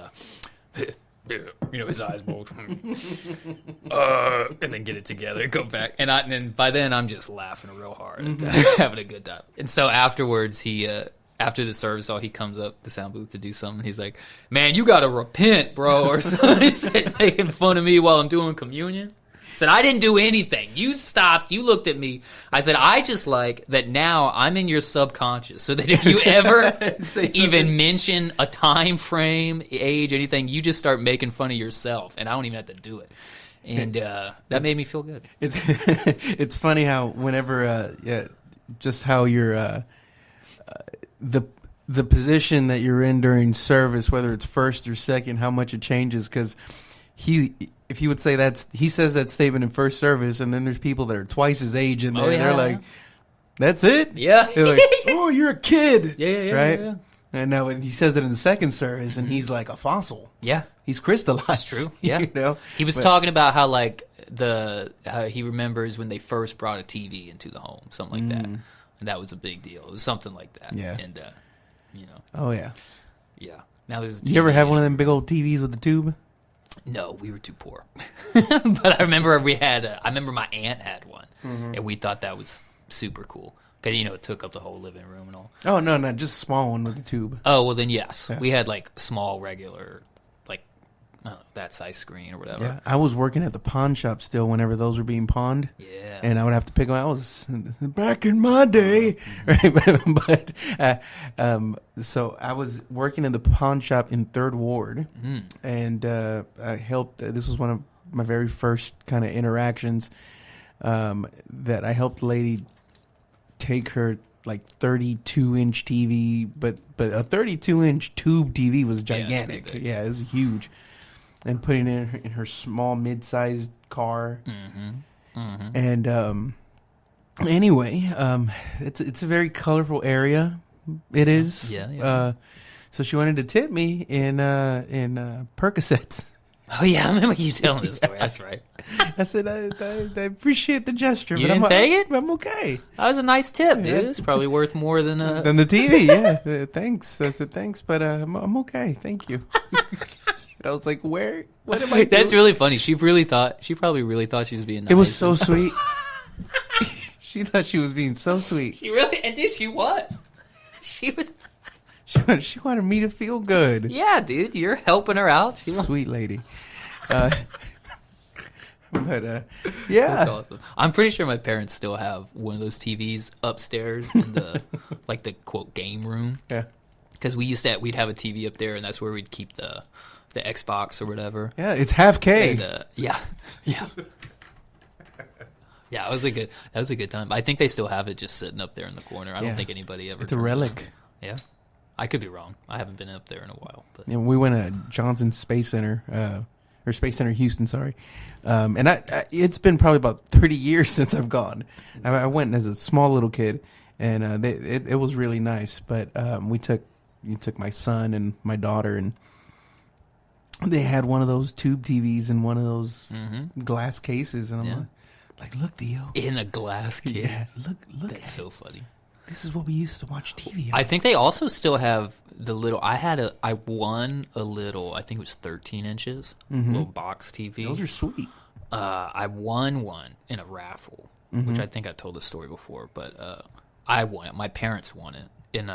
his eyes bulge, and then get it together, go back, and then by then I'm just laughing real hard, and having a good time. And so afterwards, he after the service, he comes up the sound booth to do something. He's like, "Man, you gotta repent, bro," or something. He said, making fun of me while I'm doing communion. I said, I didn't do anything. You stopped. You looked at me. I said, I just like that now I'm in your subconscious so that if you ever even mention a time frame, age, anything, you just start making fun of yourself. And I don't even have to do it. And that made me feel good. It's funny how whenever, just how you're, the position that you're in during service, whether it's first or second, how much it changes. Because if he would say he says that statement in first service, and then there's people that are twice his age in there, and they're like, "That's it." Yeah, they're like, "Oh, you're a kid." Yeah, right. Yeah. And now when he says that in the second service, and he's like a fossil. Yeah, he's crystallized. That's true. Yeah, he was talking about how like he remembers when they first brought a TV into the home, something like that, and that was a big deal. It was something like that. Yeah, and Oh yeah. Yeah. Now there's. You ever have one of them big old TVs with the tube? No, we were too poor. But I remember I remember my aunt had one, and we thought that was super cool because it took up the whole living room and all. Oh no, just a small one with the tube. Oh well, then yes, we had like small regular, like I don't know, that size screen or whatever. Yeah, I was working at the pawn shop still whenever those were being pawned. Yeah, and I would have to pick them out. I was back in my day, right? But so I was working in the pawn shop in Third Ward, and I helped. This was one of my very first kind of interactions that I helped a lady take her like 32-inch TV, but a 32-inch tube TV was gigantic. Yeah, it was huge. And putting it in her small, mid-sized car. And anyway, it's a very colorful area. It is. Yeah. So she wanted to tip me in Percocets. Oh yeah, I remember you telling this story. That's right. I said I appreciate the gesture. You but didn't take it? I'm okay. That was a nice tip, dude. It's probably worth more than the TV. Yeah, thanks. I said thanks, but I'm okay. Thank you. I was like, where? What am I doing? That's really funny. She probably really thought she was being nice. It was so sweet. She thought she was being so sweet. She really, and dude, she was. She was. She wanted me to feel good. Yeah, dude, you're helping her out. Sweet lady. But yeah, that's awesome. I'm pretty sure my parents still have one of those TVs upstairs in the like the quote game room. Yeah, because we'd have a TV up there, and that's where we'd keep the Xbox or whatever. Yeah, it's half K. And, yeah. Yeah, that was a good time. I think they still have it just sitting up there in the corner. I don't think anybody ever. It's a relic. Yeah, I could be wrong. I haven't been up there in a while. But we went to Johnson Space Center or Space Center Houston, sorry. And it's been probably about 30 years since I've gone. I went as a small little kid, and it was really nice. But you took my son and my daughter, and they had one of those tube TVs in one of those glass cases, and I'm like, look, Theo, in a glass case. Yeah, look. That's so funny. This is what we used to watch TV on. I think they also still have the little. I won a little. I think it was 13 inches, little box TV. Those are sweet. I won one in a raffle, which I think I told the story before, but I won it. My parents won it in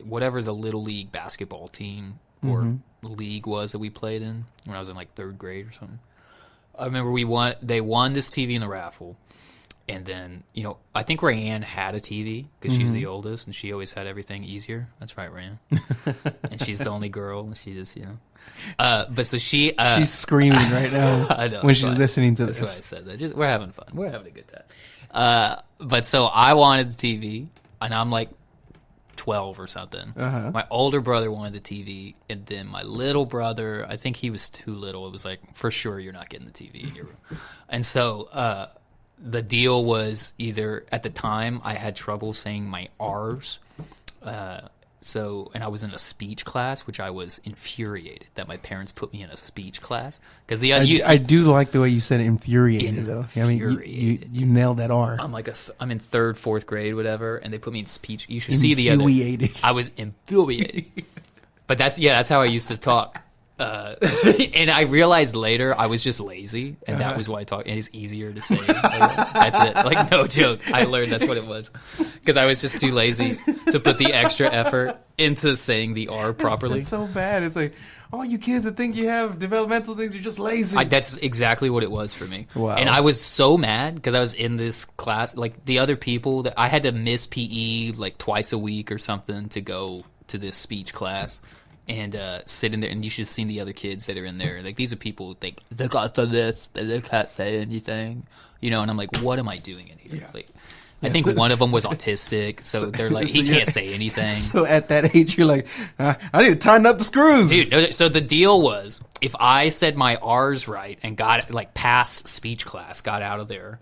whatever the little league basketball team or league was that we played in when I was in like 3rd grade or something. I remember they won this TV in the raffle. And then, I think Rayanne had a TV because she's the oldest, and she always had everything easier. That's right, Rayanne. And she's the only girl, and she just, But so she's screaming right now I know, when she's listening to this. That's why I said that. We're having fun. We're having a good time. But so I wanted the TV, and I'm like 12 or something. My older brother wanted the TV, and then my little brother, I think he was too little. It was like, for sure, you're not getting the TV in your room. And so the deal was either, at the time, I had trouble saying my R's. And I was in a speech class, which I was infuriated that my parents put me in a speech class. Because I do like the way you said infuriated, though. I mean, you nailed that R. I'm in 3rd, 4th grade, whatever, and they put me in speech. You should see the other. Infuriated. I was infuriated. But that's how I used to talk. And I realized later I was just lazy, and that was why I talk. And it's easier to say. That's it. Like, no joke. I learned that's what it was, because I was just too lazy to put the extra effort into saying the R properly. It's so bad. It's like, all you kids that think you have developmental things, you're just lazy. That's exactly what it was for me. Wow. And I was so mad because I was in this class. Like, the other people, that I had to miss PE like twice a week or something to go to this speech class. And sit in there, and you should have seen the other kids that are in there. Like, these are people who think, they got to this, they can't say anything. And I'm like, what am I doing in here? Yeah. Like, I think one of them was autistic, so they're like, he can't say anything. So at that age, you're like, I need to tighten up the screws. Dude, so the deal was, if I said my R's right and got, like, past speech class, got out of there,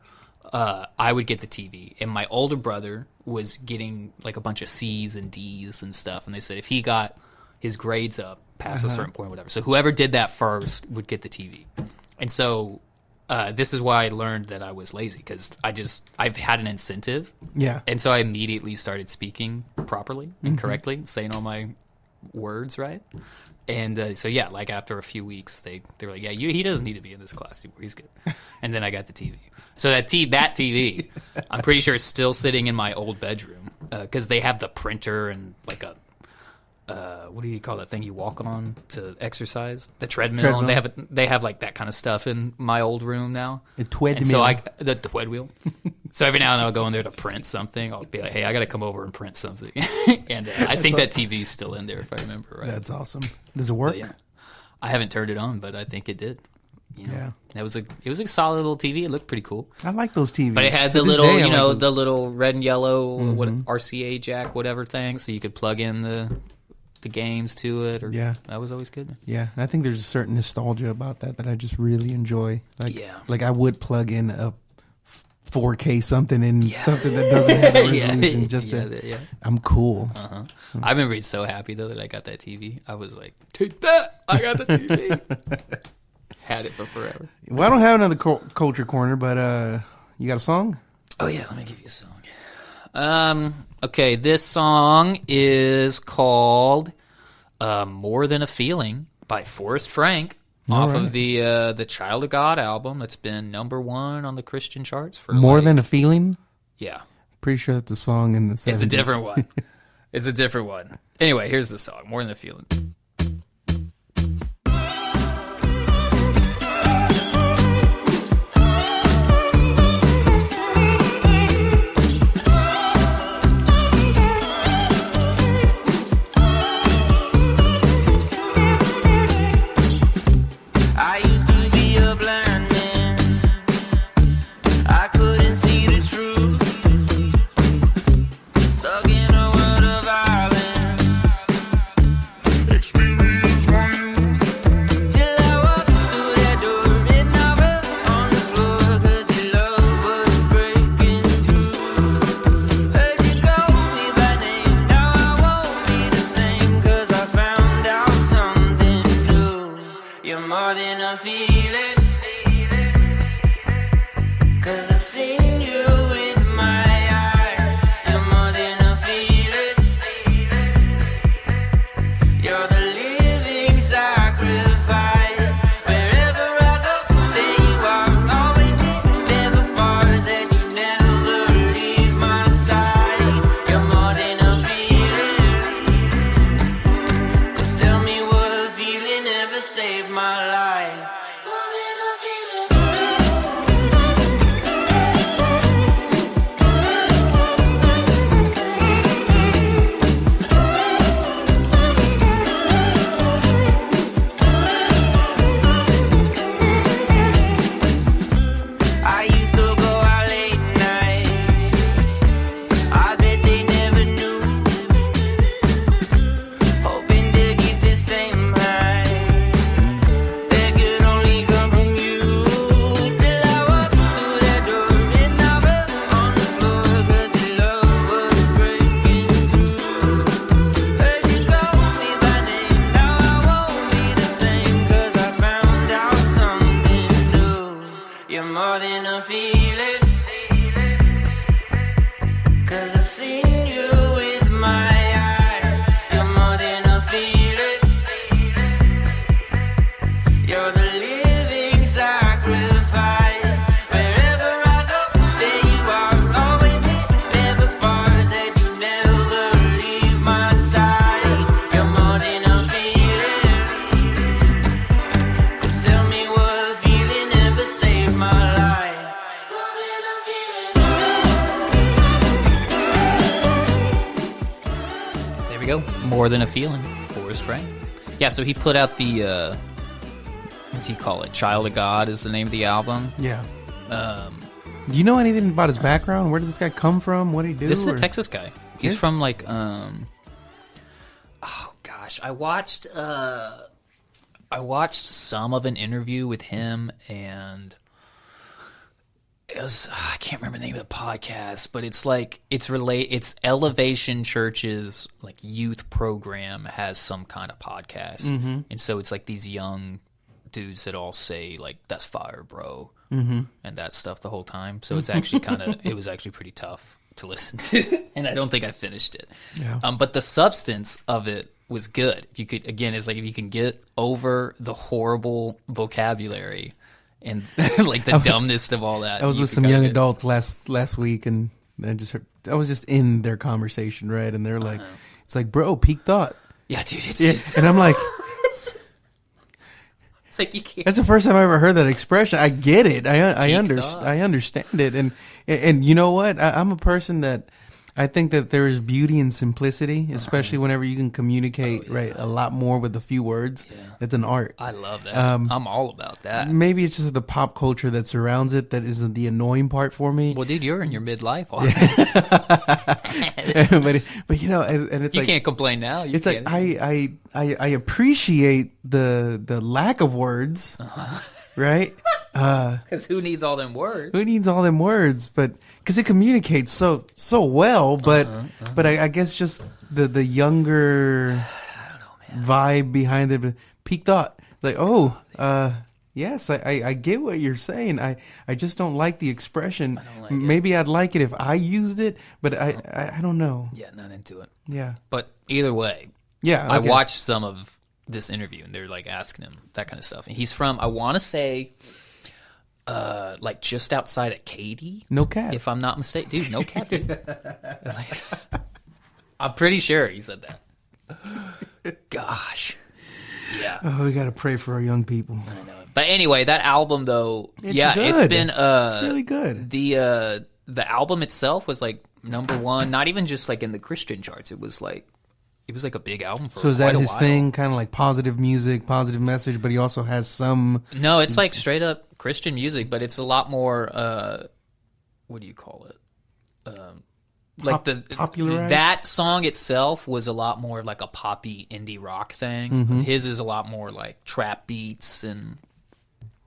I would get the TV. And my older brother was getting, like, a bunch of C's and D's and stuff. And they said if he got his grades up past a certain point, whatever. So whoever did that first would get the TV. And so this is why I learned that I was lazy, because I've had an incentive. Yeah. And so I immediately started speaking properly and correctly, saying all my words right. And so, yeah, like after a few weeks, they were like, yeah, he doesn't need to be in this class anymore. He's good. And then I got the TV. So that TV, I'm pretty sure is still sitting in my old bedroom, because they have the printer and like a, what do you call that thing you walk on to exercise? The treadmill. And they have like that kind of stuff in my old room now. The treadmill. So the treadmill. So every now and then I'll go in there to print something. I'll be like, hey, I got to come over and print something. And I think that TV's still in there, if I remember right. That's awesome. Does it work? Yeah. I haven't turned it on, but I think it did. Yeah. It was a solid little TV. It looked pretty cool. I like those TVs. But it had the little, the little red and yellow RCA jack, whatever thing, so you could plug in the games to it. That was always good. Yeah, I think there's a certain nostalgia about that I just really enjoy. Like I would plug in a 4K something in something that doesn't have a resolution. I'm cool. I remember being so happy though that I got that TV. I was like, take that! I got the TV. Had it for forever. Well, I don't have another culture corner, but you got a song? Oh yeah, let me give you a song. Okay, this song is called "More Than a Feeling" by Forrest Frank, off of the Child of God album that's been #1 on the Christian charts for More Than a Feeling. Yeah, pretty sure that's a song in the 70s. It's a different one. It's a different one. Anyway, here's the song, "More Than a Feeling." seen you with my eyes. You're more than a feeling. You're the living sacrifice. Wherever I go, there you are. Always near, never far. Said you never leave my side. You're more than a feeling. 'Cause tell me what a feeling ever saved my life. More than a feeling. I used to go out late nights. I bet they never knew. Hoping to get the same high that could only come from you. Till I walked through that door and I fell on the floor 'cause your love was breaking through. Heard you call me by name, now I won't be the same 'cause I found out something new. You're more than a feeling. 'Cause I've seen you with my eyes. You're more than a feeling. You're the living sacrifice. Wherever I go, there you are. Always near, never far. Said you never leave my side. You're more than a feeling. 'Cause tell me what a feeling ever saved my life. More than a feeling. There we go. More Than a Feeling, Forrest Frank. Yeah, so he put out the, what do you call it? Child of God is the name of the album. Yeah. Do you know anything about his background? Where did this guy come from? What did he do? This is a or- Texas guy. He's Yeah. from like, oh gosh, I watched some of an interview with him, and it was, I can't remember the name of the podcast, but it's like it's Elevation Church's like youth program has some kind of podcast, and so it's like these young dudes that all say like "that's fire, bro," and that stuff the whole time. So it's actually it was actually pretty tough to listen to, and I don't think I finished it. Yeah. But the substance of it was good. If you could, again, it's like if you can get over the horrible vocabulary and like the dumbness of all that. I was you with could some kinda young get- adults last week, and I was just in their conversation, right? And they're like, "It's like, bro, peak thought." Yeah, dude, it's Yeah. just And I'm like, it's like you can't. that's the first time I ever heard that expression. I get it. I Peak thought. understand it. And you know what? I'm a person that I think that there is beauty in simplicity, especially whenever you can communicate right a lot more with a few words. Yeah. It's an art. I love that. I'm all about that. Maybe it's just the pop culture that surrounds it that isn't the annoying part for me. Well, dude, you're in your midlife already. but you know, and it's You like can't complain now. You it's like can't. I appreciate the lack of words, right? Because who needs all them words? Who needs all them words? But because it communicates so well, but I guess just the younger vibe behind it, peak thought. It's like, yes, I get what you're saying. I just don't like the expression. like it. Maybe I'd like it if I used it, but I don't know. Yeah, not into it. Yeah, But either way, yeah. I okay. watched some of this interview, and they're like asking him that kind of stuff. And he's from, I want to say, like just outside of Katy. No cap. If I'm not mistaken. Dude, no cap, dude. Like, I'm pretty sure he said that. Gosh. Yeah. Oh, we gotta pray for our young people. I know. But anyway, that album though, It's it's good. been It's really good. The album itself was like #1, not even just like in the Christian charts. It was like a big album for So is quite that a his while. thing, kind of like positive music, positive message, but he also has some. No, it's like straight up Christian music, but it's a lot more. What do you call it? Like popularized? that song itself was a lot more like a poppy indie rock thing. Mm-hmm. His is a lot more like trap beats and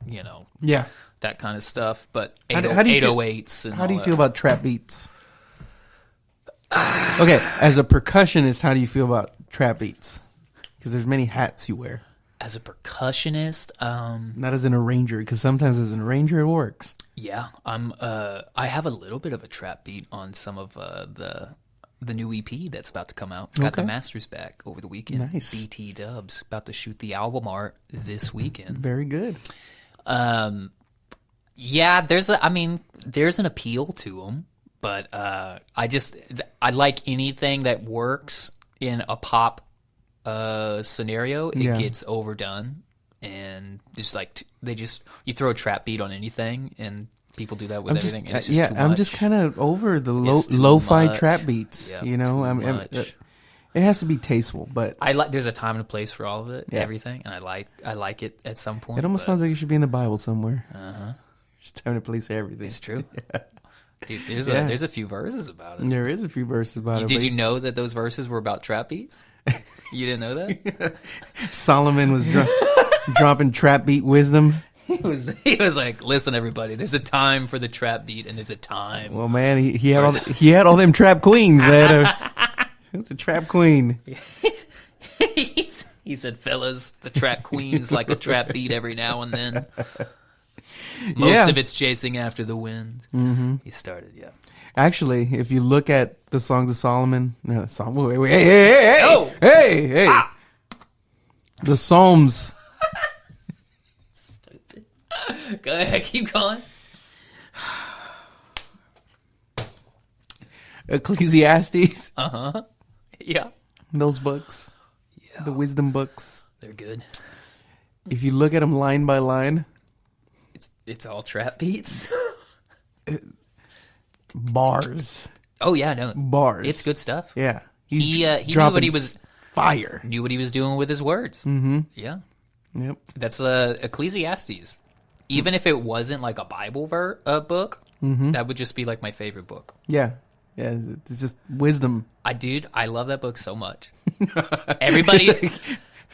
Yeah. that kind of stuff. But How do you feel- 808s and How do you all feel that. about trap beats? Okay, as a percussionist, how do you feel about trap beats? Because there's many hats you wear. As a percussionist, not as an arranger, because sometimes as an arranger it works. Yeah, I have a little bit of a trap beat on some of the new EP that's about to come out. Got the masters back over the weekend. Nice. BT Dubs about to shoot the album art this weekend. Very good. Yeah, there's an appeal to them, but I like anything that works in a pop scenario. It gets overdone, and just like you throw a trap beat on anything, and people do that with everything. And it's just too much. I'm just kind of over the lo-fi trap beats. Yep, it has to be tasteful, but there's a time and a place for all of it, everything, and I like it at some point. It almost sounds like it should be in the Bible somewhere. There's time and a place for everything. It's true. Dude, there's a few verses about it. There is a few verses about it. Did you know that those verses were about trap beats? You didn't know that? Solomon was dropping trap beat wisdom. He was like, listen, everybody, there's a time for the trap beat, and there's a time. Well, man, he had all them trap queens, man. He was a trap queen. He said, fellas, the trap queen's like a trap beat every now and then. Most of it's chasing after the wind. Mm-hmm. He started, Actually, if you look at the Songs of Solomon, hey, the Psalms. Stupid. Go ahead, keep going. Ecclesiastes. Yeah. Those books. Yeah. The wisdom books. They're good. If you look at them line by line, it's all trap beats. Bars. Oh yeah, no. Bars. It's good stuff. Yeah. He knew what he was fire. Knew what he was doing with his words. Mm-hmm. Yeah. Yep. That's Ecclesiastes. Even if it wasn't like a Bible book, that would just be like my favorite book. Yeah. Yeah, it's just wisdom. I love that book so much.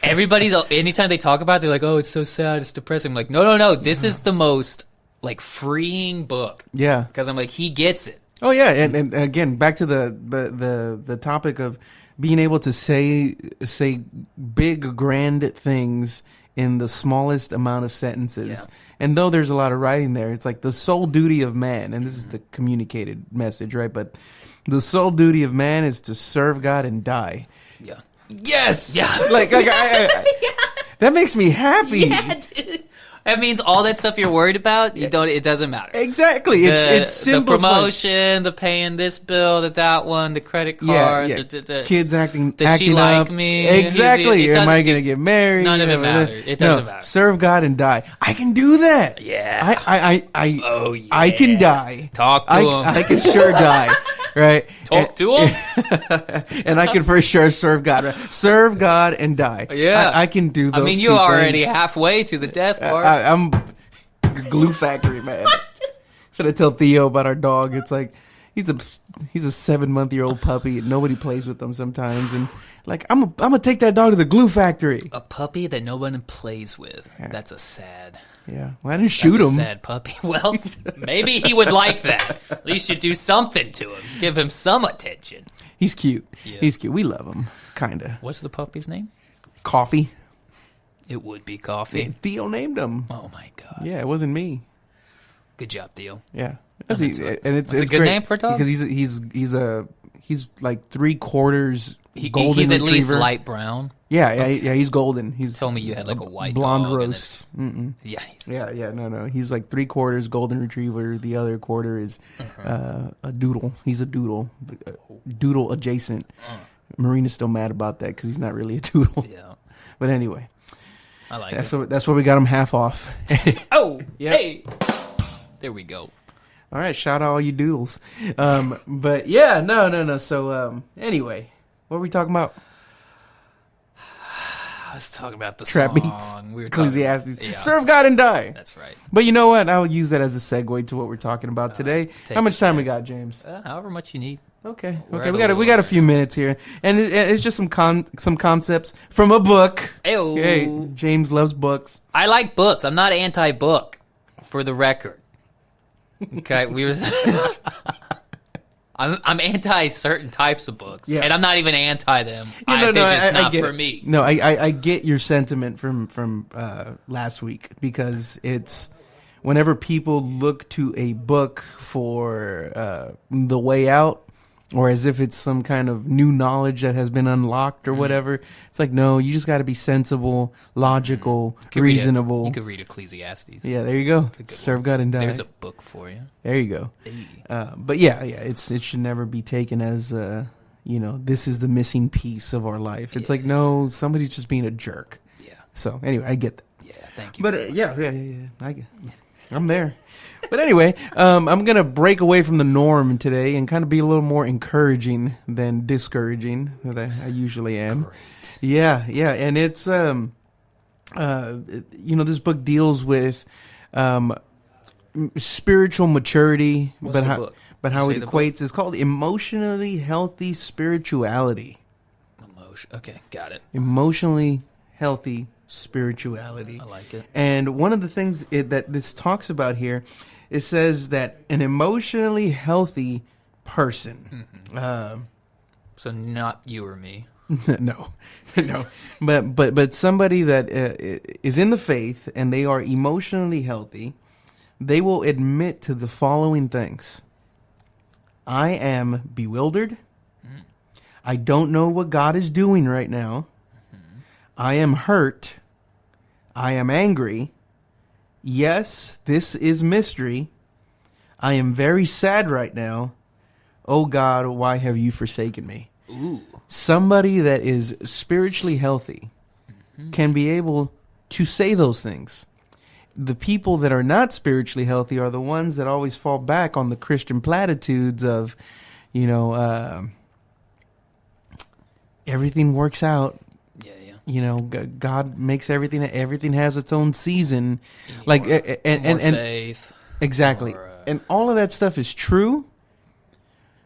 Everybody, anytime they talk about it, they're like, oh, it's so sad, it's depressing. I'm like, no, this is the most, like, freeing book. Yeah. Because I'm like, he gets it. Oh, yeah, and again, back to the topic of being able to say big, grand things in the smallest amount of sentences. Yeah. And though there's a lot of writing there, it's like the sole duty of man, and this is the communicated message, right? But the sole duty of man is to serve God and die. Yeah. Yes. Yeah. Like that makes me happy. Yeah, dude. That means all that stuff you're worried about, it doesn't matter. Exactly. It's simple. The promotion, the paying this bill, that one, the credit card. Yeah. Kids acting Does she like up. me? Exactly. Am I going to get married? None of it matters. It doesn't matter. Serve God and die. I can do that. Yeah. Oh, yeah. I can die. Talk to him. I can sure die. Right? Talk to him. And I can for sure serve God. Right? Serve God and die. Yeah. I can do those. I mean, you're already things. halfway to the death part. I'm glue factory, man. That's what I tell Theo about our dog. It's like he's a 7-month-old puppy. And nobody plays with them sometimes, and like I'm gonna take that dog to the glue factory. A puppy that no one plays with. Yeah. That's a sad. Yeah, well, I didn't shoot him. Sad puppy. Well, maybe he would like that. At least you do something to him. Give him some attention. He's cute. Yeah. He's cute. We love him, kinda. What's the puppy's name? Coffee. It would be Coffee. Yeah, Theo named him. Oh my god. Yeah, it wasn't me. Good job, Theo. Yeah, That's it's a good great name for a dog. because he's like 3/4 golden he's at retriever. least light brown. Yeah, he's golden. He's told me you had like a white blonde dog roast. Yeah. No. He's like 3/4 golden retriever. The other quarter is a doodle. He's a doodle, doodle adjacent. Marina's still mad about that because he's not really a doodle. Yeah. But anyway, I like that's why we got him half off. Oh, yep. Hey, there we go. All right, shout out all you doodles. But yeah, no. So anyway, what were we talking about? I was talking about the trap song. beats. We were Ecclesiastes. Yeah. Serve God and die. That's right. But you know what? I'll use that as a segue to what we're talking about today. How much time we got, James? However much you need. Okay. We got a few minutes here, and it's just some concepts from a book. Ew. Hey, James loves books. I like books. I'm not anti-book, for the record. Okay, I'm anti certain types of books, Yeah. and I'm not even anti them. Yeah, They're just not get for it. me. No, I get your sentiment from last week, because it's whenever people look to a book for the way out, or as if it's some kind of new knowledge that has been unlocked or whatever. It's like, no, you just got to be sensible, logical, reasonable. You could read Ecclesiastes. Yeah, there you go. Serve God and die. There's a book for you. There you go. Hey. But it should never be taken as this is the missing piece of our life. It's like, no, somebody's just being a jerk. Yeah. So anyway, I get that. Yeah. Thank you. But I'm there. But anyway, I'm gonna break away from the norm today and kind of be a little more encouraging than discouraging that I usually am. Great. Yeah, and it's this book deals with spiritual maturity, What's the book? but how Say it the equates. It's called Emotionally Healthy Spirituality. Okay, got it. Emotionally healthy spirituality. I like it. And one of the things that this talks about here, it says that an emotionally healthy person. So not you or me. No, but somebody that is in the faith and they are emotionally healthy, they will admit to the following things: I am bewildered. I don't know what God is doing right now. I am hurt. I am angry. Yes, this is mystery. I am very sad right now. Oh God, why have you forsaken me? Ooh. Somebody that is spiritually healthy can be able to say those things. The people that are not spiritually healthy are the ones that always fall back on the Christian platitudes of, everything works out. God makes everything. Everything has its own season. And faith. Exactly. And all of that stuff is true,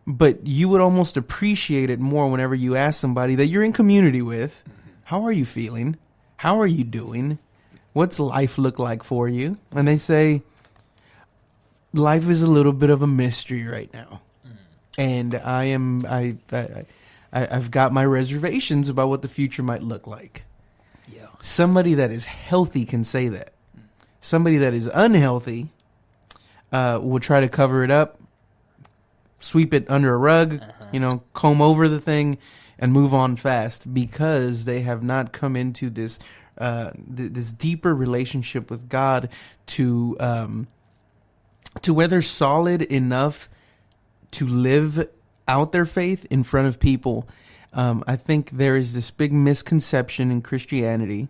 but you would almost appreciate it more whenever you ask somebody that you're in community with, how are you feeling? How are you doing? What's life look like for you? And they say, life is a little bit of a mystery right now. And I've got my reservations about what the future might look like. Yeah. Somebody that is healthy can say that. Somebody that is unhealthy will try to cover it up, sweep it under a rug, comb over the thing, and move on fast because they have not come into this this deeper relationship with God to where they're solid enough to live out their faith in front of people. I think there is this big misconception in Christianity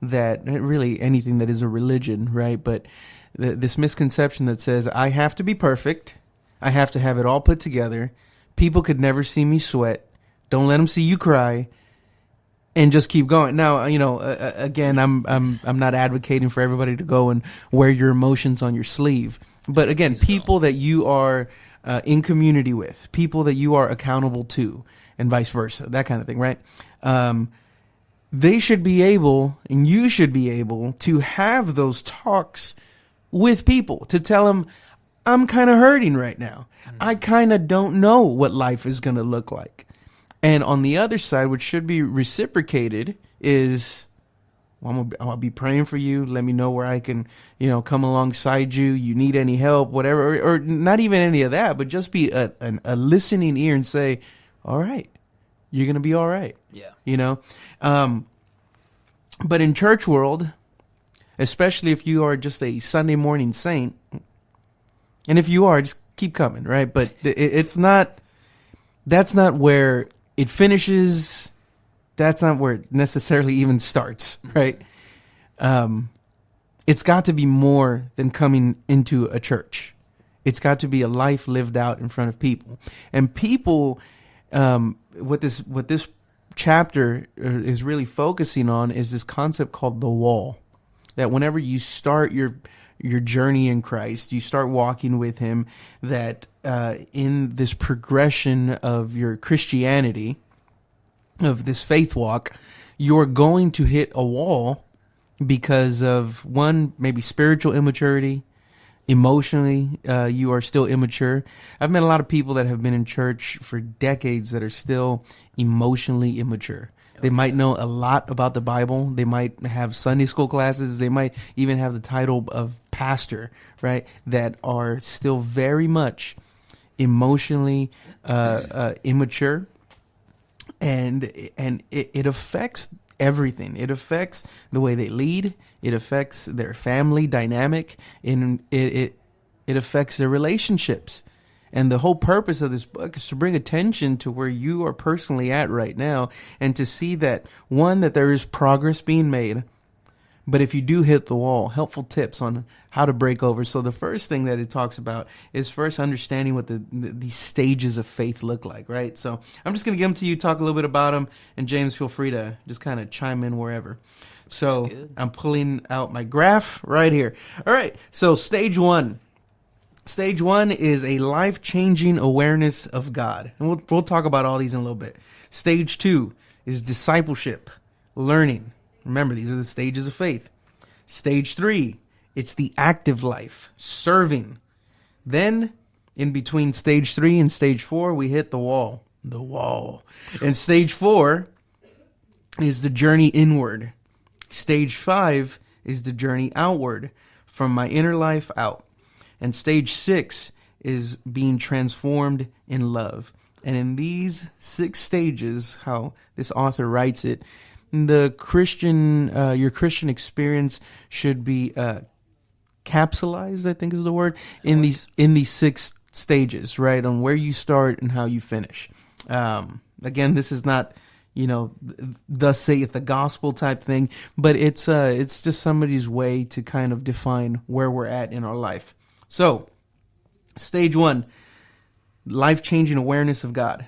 that really anything that is a religion, right? But this misconception that says I have to be perfect, I have to have it all put together. People could never see me sweat. Don't let them see you cry, and just keep going. Now, again, I'm not advocating for everybody to go and wear your emotions on your sleeve. But again, people that you are in community with, people that you are accountable to, and vice versa, that kind of thing, right? They should be able, and you should be able, to have those talks with people, to tell them, I'm kind of hurting right now. I kind of don't know what life is going to look like. And on the other side, which should be reciprocated, is, I'll be praying for you. Let me know where I can, come alongside you. You need any help, whatever, or not even any of that, but just be a listening ear and say, all right, you're going to be all right. Yeah. But in church world, especially if you are just a Sunday morning saint, and if you are, just keep coming, right? But that's not where it finishes. That's not where it necessarily even starts, right? It's got to be more than coming into a church. It's got to be a life lived out in front of people. And people, what this chapter is really focusing on is this concept called the wall. That whenever you start your journey in Christ, you start walking with Him, that in this progression of your Christianity, of this faith walk, you're going to hit a wall because of, one, maybe spiritual immaturity, emotionally, you are still immature. I've met a lot of people that have been in church for decades that are still emotionally immature. They might know a lot about the Bible. They might have Sunday school classes. They might even have the title of pastor, right? That are still very much emotionally immature, and it affects everything. It affects the way they lead. It affects their family dynamic, and it affects their relationships. And the whole purpose of this book is to bring attention to where you are personally at right now, and to see that, one, that there is progress being made, but if you do hit the wall, helpful tips on how to break over. So the first thing that it talks about is first understanding what these stages of faith look like, right? So I'm just going to give them to you, talk a little bit about them, and James, feel free to just kind of chime in wherever. So I'm pulling out my graph right here. All right, so stage one. Stage one is a life-changing awareness of God. And we'll talk about all these in a little bit. Stage two is discipleship, learning. Remember, these are the stages of faith. Stage three, it's the active life, serving. Then, in between stage 3 and stage 4, we hit the wall. The wall. And stage 4 is the journey inward. Stage 5 is the journey outward, from my inner life out. And stage 6 is being transformed in love. And in these 6 stages, how this author writes it, the Christian, your Christian experience should be capsulized, I think is the word, in these 6 stages, right? On where you start and how you finish. Again, this is not, thus saith the gospel type thing, but it's just somebody's way to kind of define where we're at in our life. So, stage 1, life-changing awareness of God.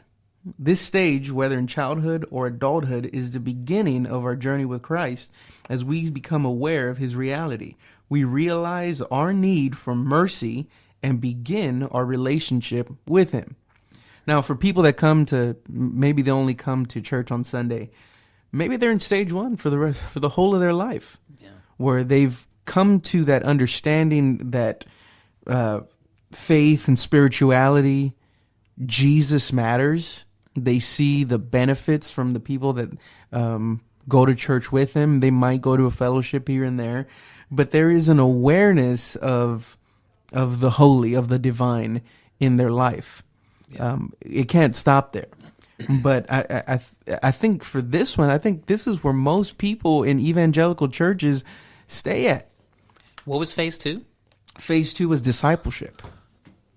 This stage, whether in childhood or adulthood, is the beginning of our journey with Christ as we become aware of his reality. We realize our need for mercy and begin our relationship with him. Now, for people that maybe they only come to church on Sunday, maybe they're in stage 1 for the whole of their life, where they've come to that understanding that faith and spirituality, Jesus matters. They see the benefits from the people that go to church with him. They might go to a fellowship here and there, but there is an awareness of the holy, of the divine in their life. It can't stop there. But I think for this one, I think this is where most people in evangelical churches stay at. What was phase 2? Phase 2 was discipleship.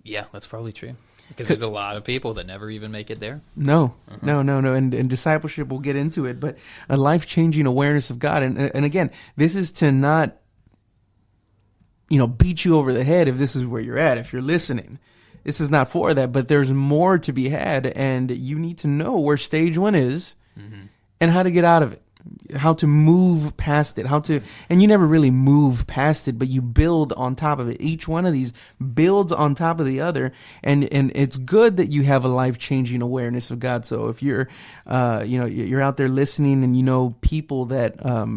Yeah, that's probably true. Because there's a lot of people that never even make it there. No. And discipleship, we'll get into it, but a life-changing awareness of God. And again, this is to not, beat you over the head if this is where you're at, if you're listening. This is not for that, but there's more to be had, and you need to know where stage 1 is and how to get out of it. How to move past it, and you never really move past it, but you build on top of it. Each one of these builds on top of the other, and it's good that you have a life-changing awareness of God. So if you're, you're out there listening, and people that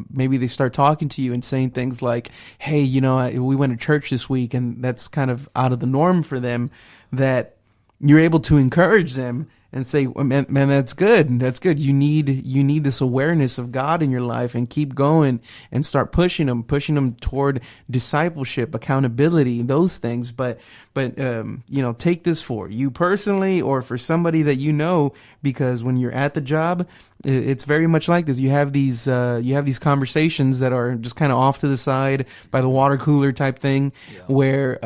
maybe they start talking to you and saying things like, "Hey, we went to church this week," and that's kind of out of the norm for them, that you're able to encourage them and say, well, man, that's good. That's good. You need this awareness of God in your life, and keep going and start pushing them toward discipleship, accountability, those things. But take this for you personally or for somebody that because when you're at the job, it's very much like this. You have these conversations that are just kind of off to the side by the water cooler type thing, where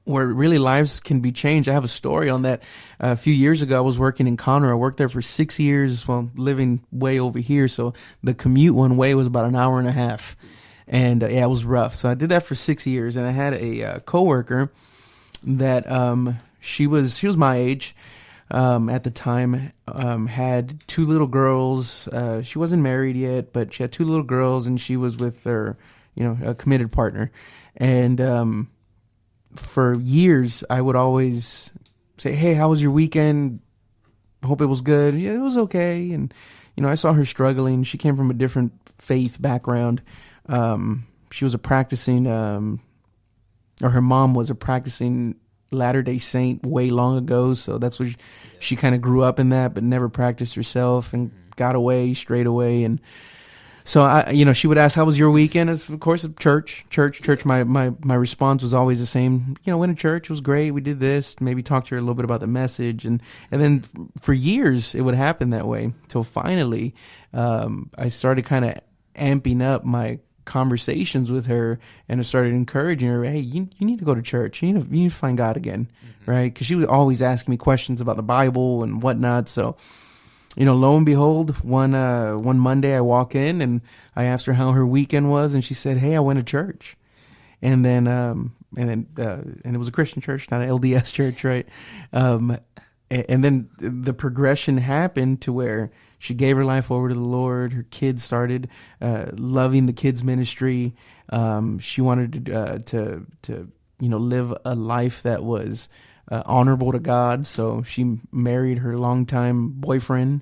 really lives can be changed. I have a story on that. A few years ago, I was working in Conroe. I worked there for 6 years while living way over here. So the commute one way was about an hour and a half. And it was rough. So I did that for 6 years. And I had a coworker that she was my age at the time, had 2 little girls. She wasn't married yet, but she had 2 little girls, and she was with her, a committed partner. And for years, I would always say, "Hey, how was your weekend? Hope it was good." "Yeah, it was okay." And, I saw her struggling. She came from a different faith background. she was a practicing, or her mom was a practicing Latter-day Saint way long ago. So that's what she kind of grew up in that, but never practiced herself and got away straight away. And so she would ask, how was your weekend? Of course, church. My response was always the same. Went to church. It was great. We did this, maybe talk to her a little bit about the message. And then for years it would happen that way till finally, I started kind of amping up my conversations with her, and I started encouraging her, hey, you need to go to church. You need to find God again. Right. Cause she was always asking me questions about the Bible and whatnot. So, lo and behold, one Monday I walk in and I asked her how her weekend was, and she said, "Hey, I went to church," and then it was a Christian church, not an LDS church, right? And then the progression happened to where she gave her life over to the Lord. Her kids started loving the kids ministry. She wanted to live a life that was honorable to God. So she married her longtime boyfriend.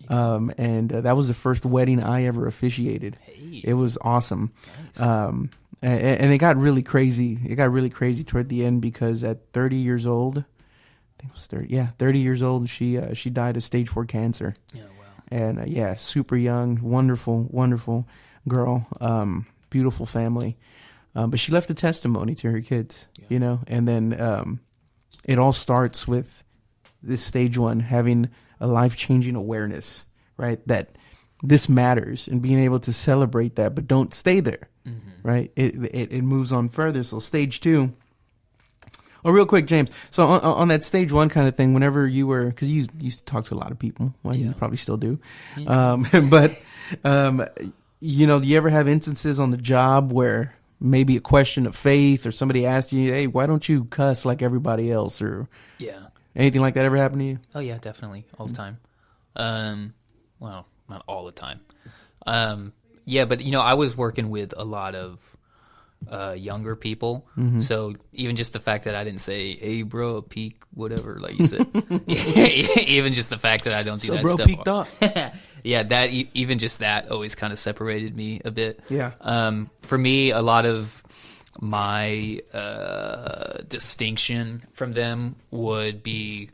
And that was the first wedding I ever officiated. Hey. It was awesome. Nice. And it got really crazy. It got really crazy toward the end, because at 30 years old, I think it was 30. Yeah, 30 years old, she died of stage 4 cancer. Oh, wow. And super young, wonderful girl, beautiful family. But she left a testimony to her kids, and then it all starts with this stage 1 having a life-changing awareness, right? That this matters, and being able to celebrate that, but don't stay there, right? It moves on further. So stage 2. Oh, real quick, James. So on that stage 1 kind of thing, whenever you were, because you used to talk to a lot of people, well, you probably still do. Yeah. But do you ever have instances on the job where maybe a question of faith, or somebody asked you, hey, why don't you cuss like everybody else, or anything like that ever happen to you? Oh yeah, definitely, all the time. Well, not all the time. But I was working with a lot of younger people, so even just the fact that I didn't say, hey bro, peek, whatever, like you said, even just the fact that I don't do so that bro, stuff. Peeked up. Yeah, that even just that always kind of separated me a bit. Yeah. For me, a lot of my distinction from them would be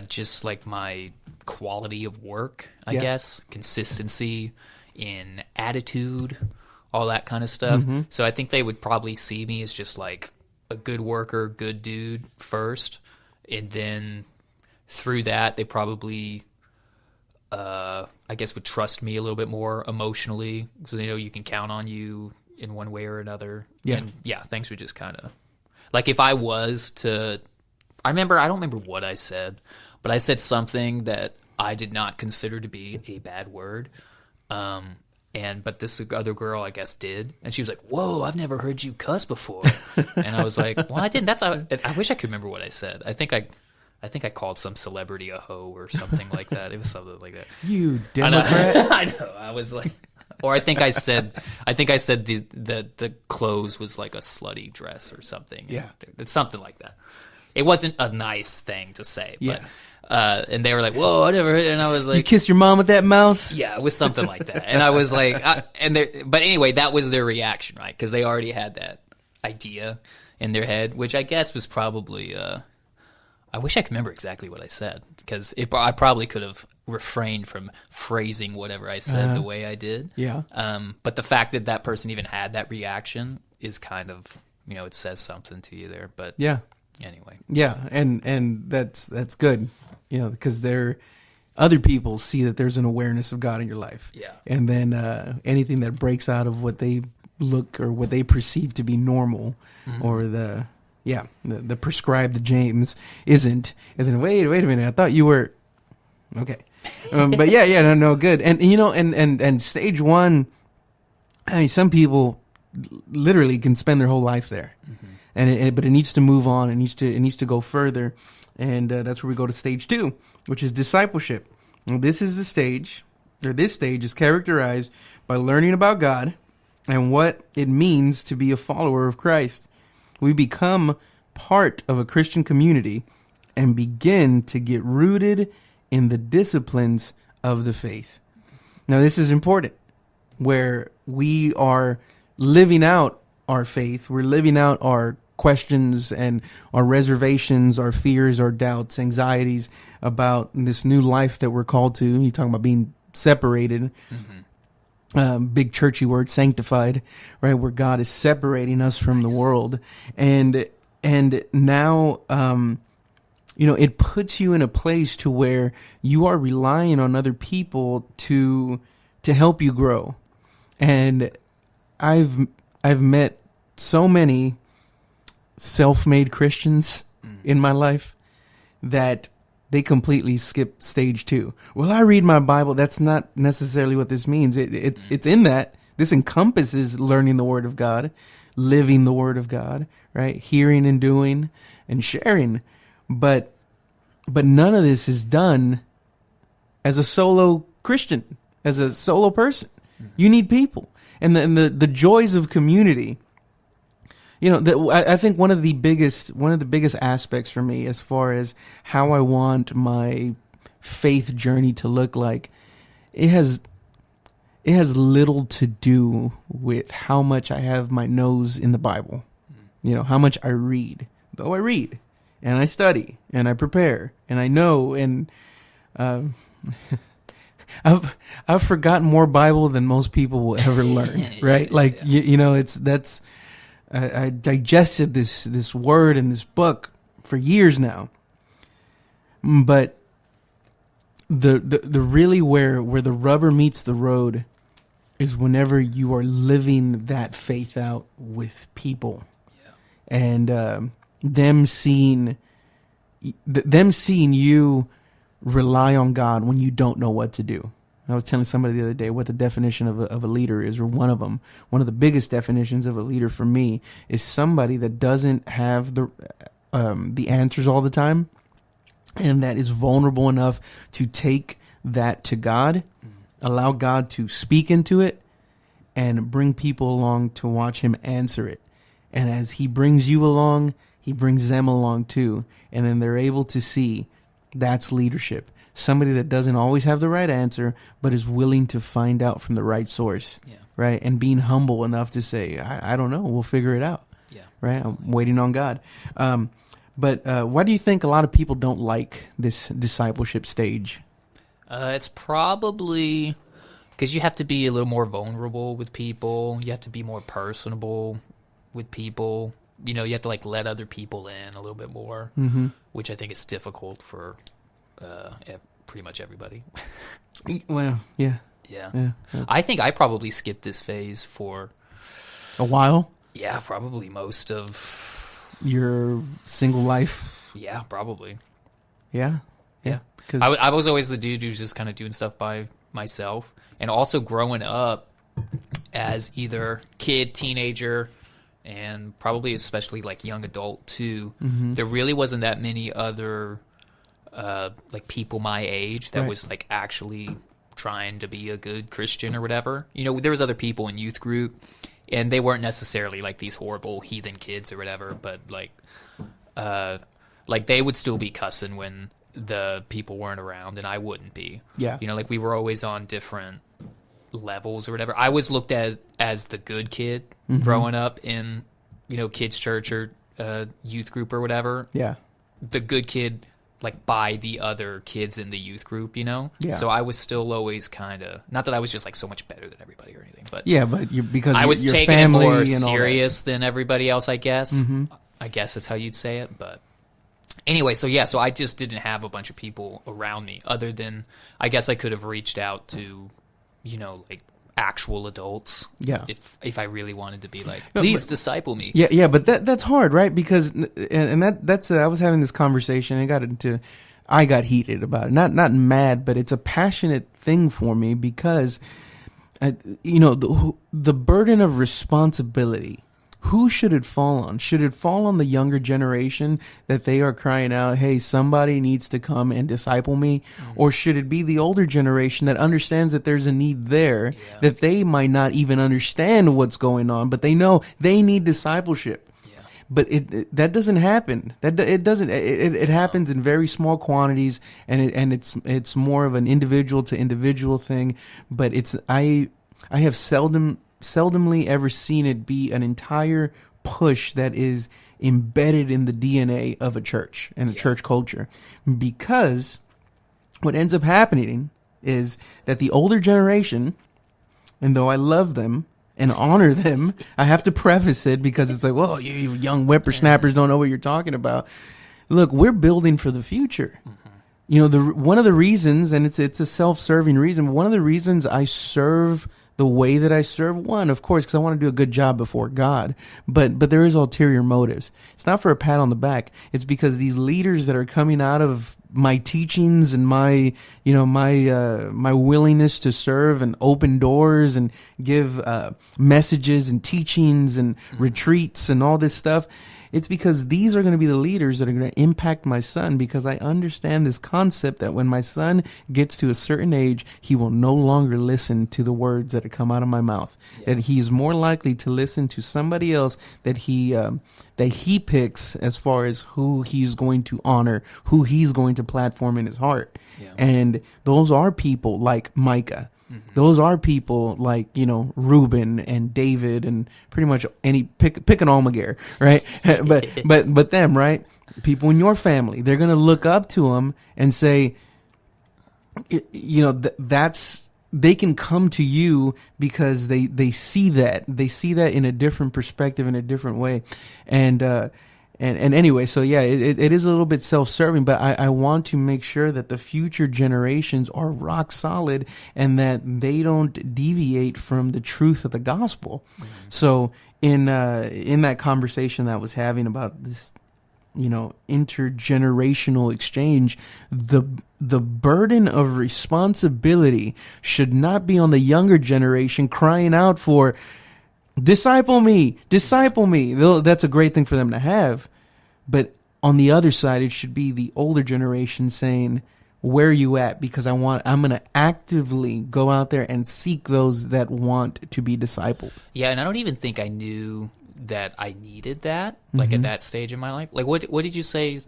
just like my quality of work, I guess, consistency in attitude, all that kind of stuff. So I think they would probably see me as just like a good worker, good dude first, and then through that they probably I guess would trust me a little bit more emotionally, because they know you can count on you in one way or another. And things would just kind of, like, if I was to, I don't remember what I said, but I said something that I did not consider to be a bad word. But this other girl, I guess, did. And she was like, whoa, I've never heard you cuss before. And I was like, well, I didn't. I wish I could remember what I said. I think I called some celebrity a hoe or something like that. It was something like that. You Democrat. I know. I was like, or I think I said the clothes was like a slutty dress or something. Yeah. It's something like that. It wasn't a nice thing to say, but and they were like, "Whoa, I never." And I was like, "You kiss your mom with that mouth?" Yeah, it was something like that. And I was like, but anyway, that was their reaction, right? Because they already had that idea in their head, which I guess was probably. I wish I could remember exactly what I said, because I probably could have refrained from phrasing whatever I said the way I did. Yeah. But the fact that that person even had that reaction is kind of, it says something to you there. But anyway. Yeah, and that's good, because other people see that there's an awareness of God in your life. Yeah. And then anything that breaks out of what they look or what they perceive to be normal, or the prescribed James isn't. And then wait a minute, I thought you were okay. But no, good. And and stage 1, I mean, some people literally can spend their whole life there. But it needs to move on. It needs to go further, and that's where we go to stage 2, which is discipleship. Now, this stage is characterized by learning about God and what it means to be a follower of Christ. We become part of a Christian community and begin to get rooted in the disciplines of the faith. Now, this is important, where we are living out our faith. We're living out our questions and our reservations, our fears, our doubts, anxieties about this new life that we're called to. You're talking about being separated. Big churchy word, sanctified, right? Where God is separating us from the world. And now, it puts you in a place to where you are relying on other people to help you grow. And I've met so many self-made Christians in my life that they completely skip stage 2. Well, I read my Bible. That's not necessarily what this means. It's in that. This encompasses learning the Word of God, living the Word of God, right? Hearing and doing and sharing. But none of this is done as a solo Christian, as a solo person. You need people. And the joys of community. I think one of the biggest aspects for me, as far as how I want my faith journey to look like, it has little to do with how much I have my nose in the Bible. How much I read. Though I read and I study and I prepare and I know, and I've forgotten more Bible than most people will ever learn. Right? Like I digested this word in this book for years now, but the really where the rubber meets the road is whenever you are living that faith out with people, and them seeing you rely on God when you don't know what to do. I was telling somebody the other day what the definition of a leader is, or one of them. One of the biggest definitions of a leader for me is somebody that doesn't have the answers all the time, and that is vulnerable enough to take that to God, allow God to speak into it, and bring people along to watch Him answer it. And as He brings you along, He brings them along too, and then they're able to see that's leadership. Somebody that doesn't always have the right answer, but is willing to find out from the right source, right? And being humble enough to say, I don't know, we'll figure it out, right? I'm waiting on God. But why do you think a lot of people don't like this discipleship stage? It's probably because you have to be a little more vulnerable with people. You have to be more personable with people. You have to let other people in a little bit more, which I think is difficult for pretty much everybody. Well, yeah. I think I probably skipped this phase for a while. Yeah, probably most of your single life. Yeah, probably. Yeah. Because I was always the dude who's just kind of doing stuff by myself, and also growing up as either kid, teenager, and probably especially young adult too. There really wasn't that many other people my age that was actually trying to be a good Christian or whatever. There was other people in youth group, and they weren't necessarily these horrible heathen kids or whatever, but they would still be cussing when the people weren't around, and I wouldn't be. Yeah. We were always on different levels or whatever. I was looked as the good kid growing up in, kids' church or youth group or whatever. Yeah. The good kid by the other kids in the youth group, Yeah. So I was still always kind of, not that I was just so much better than everybody or anything, but because I was your taking family it more and serious than everybody else, I guess. I guess that's how you'd say it, but anyway, so I just didn't have a bunch of people around me other than, I guess I could have reached out to, actual adults. Yeah. If I really wanted to be please disciple me. Yeah, but that's hard, right? Because that's I was having this conversation and I got heated about it. Not mad, but it's a passionate thing for me because the burden of responsibility. Who should it fall on? Should it fall on the younger generation that they are crying out, hey, somebody needs to come and disciple me? Or should it be the older generation that understands that there's a need there, that they might not even understand what's going on, but they know they need discipleship? But that doesn't happen. It happens in very small quantities, and it's more of an individual to individual thing. But I have seldom seldomly ever seen it be an entire push that is embedded in the DNA of a church and a church culture, because what ends up happening is that the older generation, and though I love them and honor them, I have to preface it because it's like, well, you young whippersnappers don't know what you're talking about. Look, we're building for the future. You know, one of the reasons, and it's a self-serving reason, one of the reasons I serve the way that I serve, one, of course, because I want to do a good job before God, but there is ulterior motives. It's not for a pat on the back. It's because these leaders that are coming out of my teachings and my willingness to serve and open doors and give messages and teachings and retreats and all this stuff. It's because these are going to be the leaders that are going to impact my son, because I understand this concept that when my son gets to a certain age, he will no longer listen to the words that come out of my mouth. Yeah. That he is more likely to listen to somebody else that he picks as far as who he's going to honor, who he's going to platform in his heart. Yeah. And those are people like Micah. Those are people like, Reuben and David and pretty much pick an Almaguer, right? but them, right? People in your family, they're going to look up to them and say, they can come to you because they see that in a different perspective, in a different way. And anyway, so yeah, it is a little bit self-serving, but I want to make sure that the future generations are rock solid and that they don't deviate from the truth of the gospel. Mm-hmm. So in that conversation that I was having about this, intergenerational exchange, the burden of responsibility should not be on the younger generation crying out for, disciple me. That's a great thing for them to have. But on the other side, it should be the older generation saying, where are you at? Because I'm going to actively go out there and seek those that want to be discipled. Yeah, and I don't even think I knew that I needed that, like at that stage in my life. Like, what did you say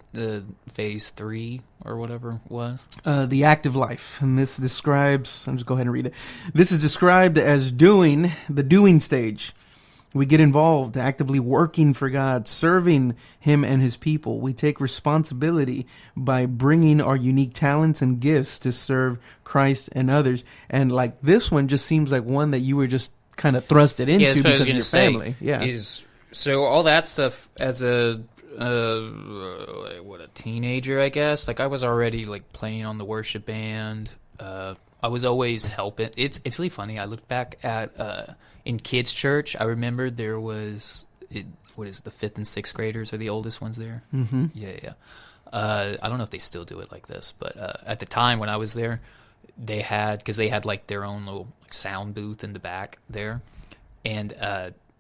phase 3 or whatever was? The active life. And this describes, I'll just go ahead and read it. This is described as the doing stage. We get involved, actively working for God, serving Him and His people. We take responsibility by bringing our unique talents and gifts to serve Christ and others. And like this one just seems like one that you were just kind of thrusted into because of your family. Yeah. So all that stuff as a teenager, I guess. Like I was already like playing on the worship band. I was always helping. It's really funny. I look back at in kids' church. I remember there was the 5th and 6th graders are the oldest ones there. Mm-hmm. Yeah. I don't know if they still do it like this, but at the time when I was there, they had like their own little sound booth in the back there, and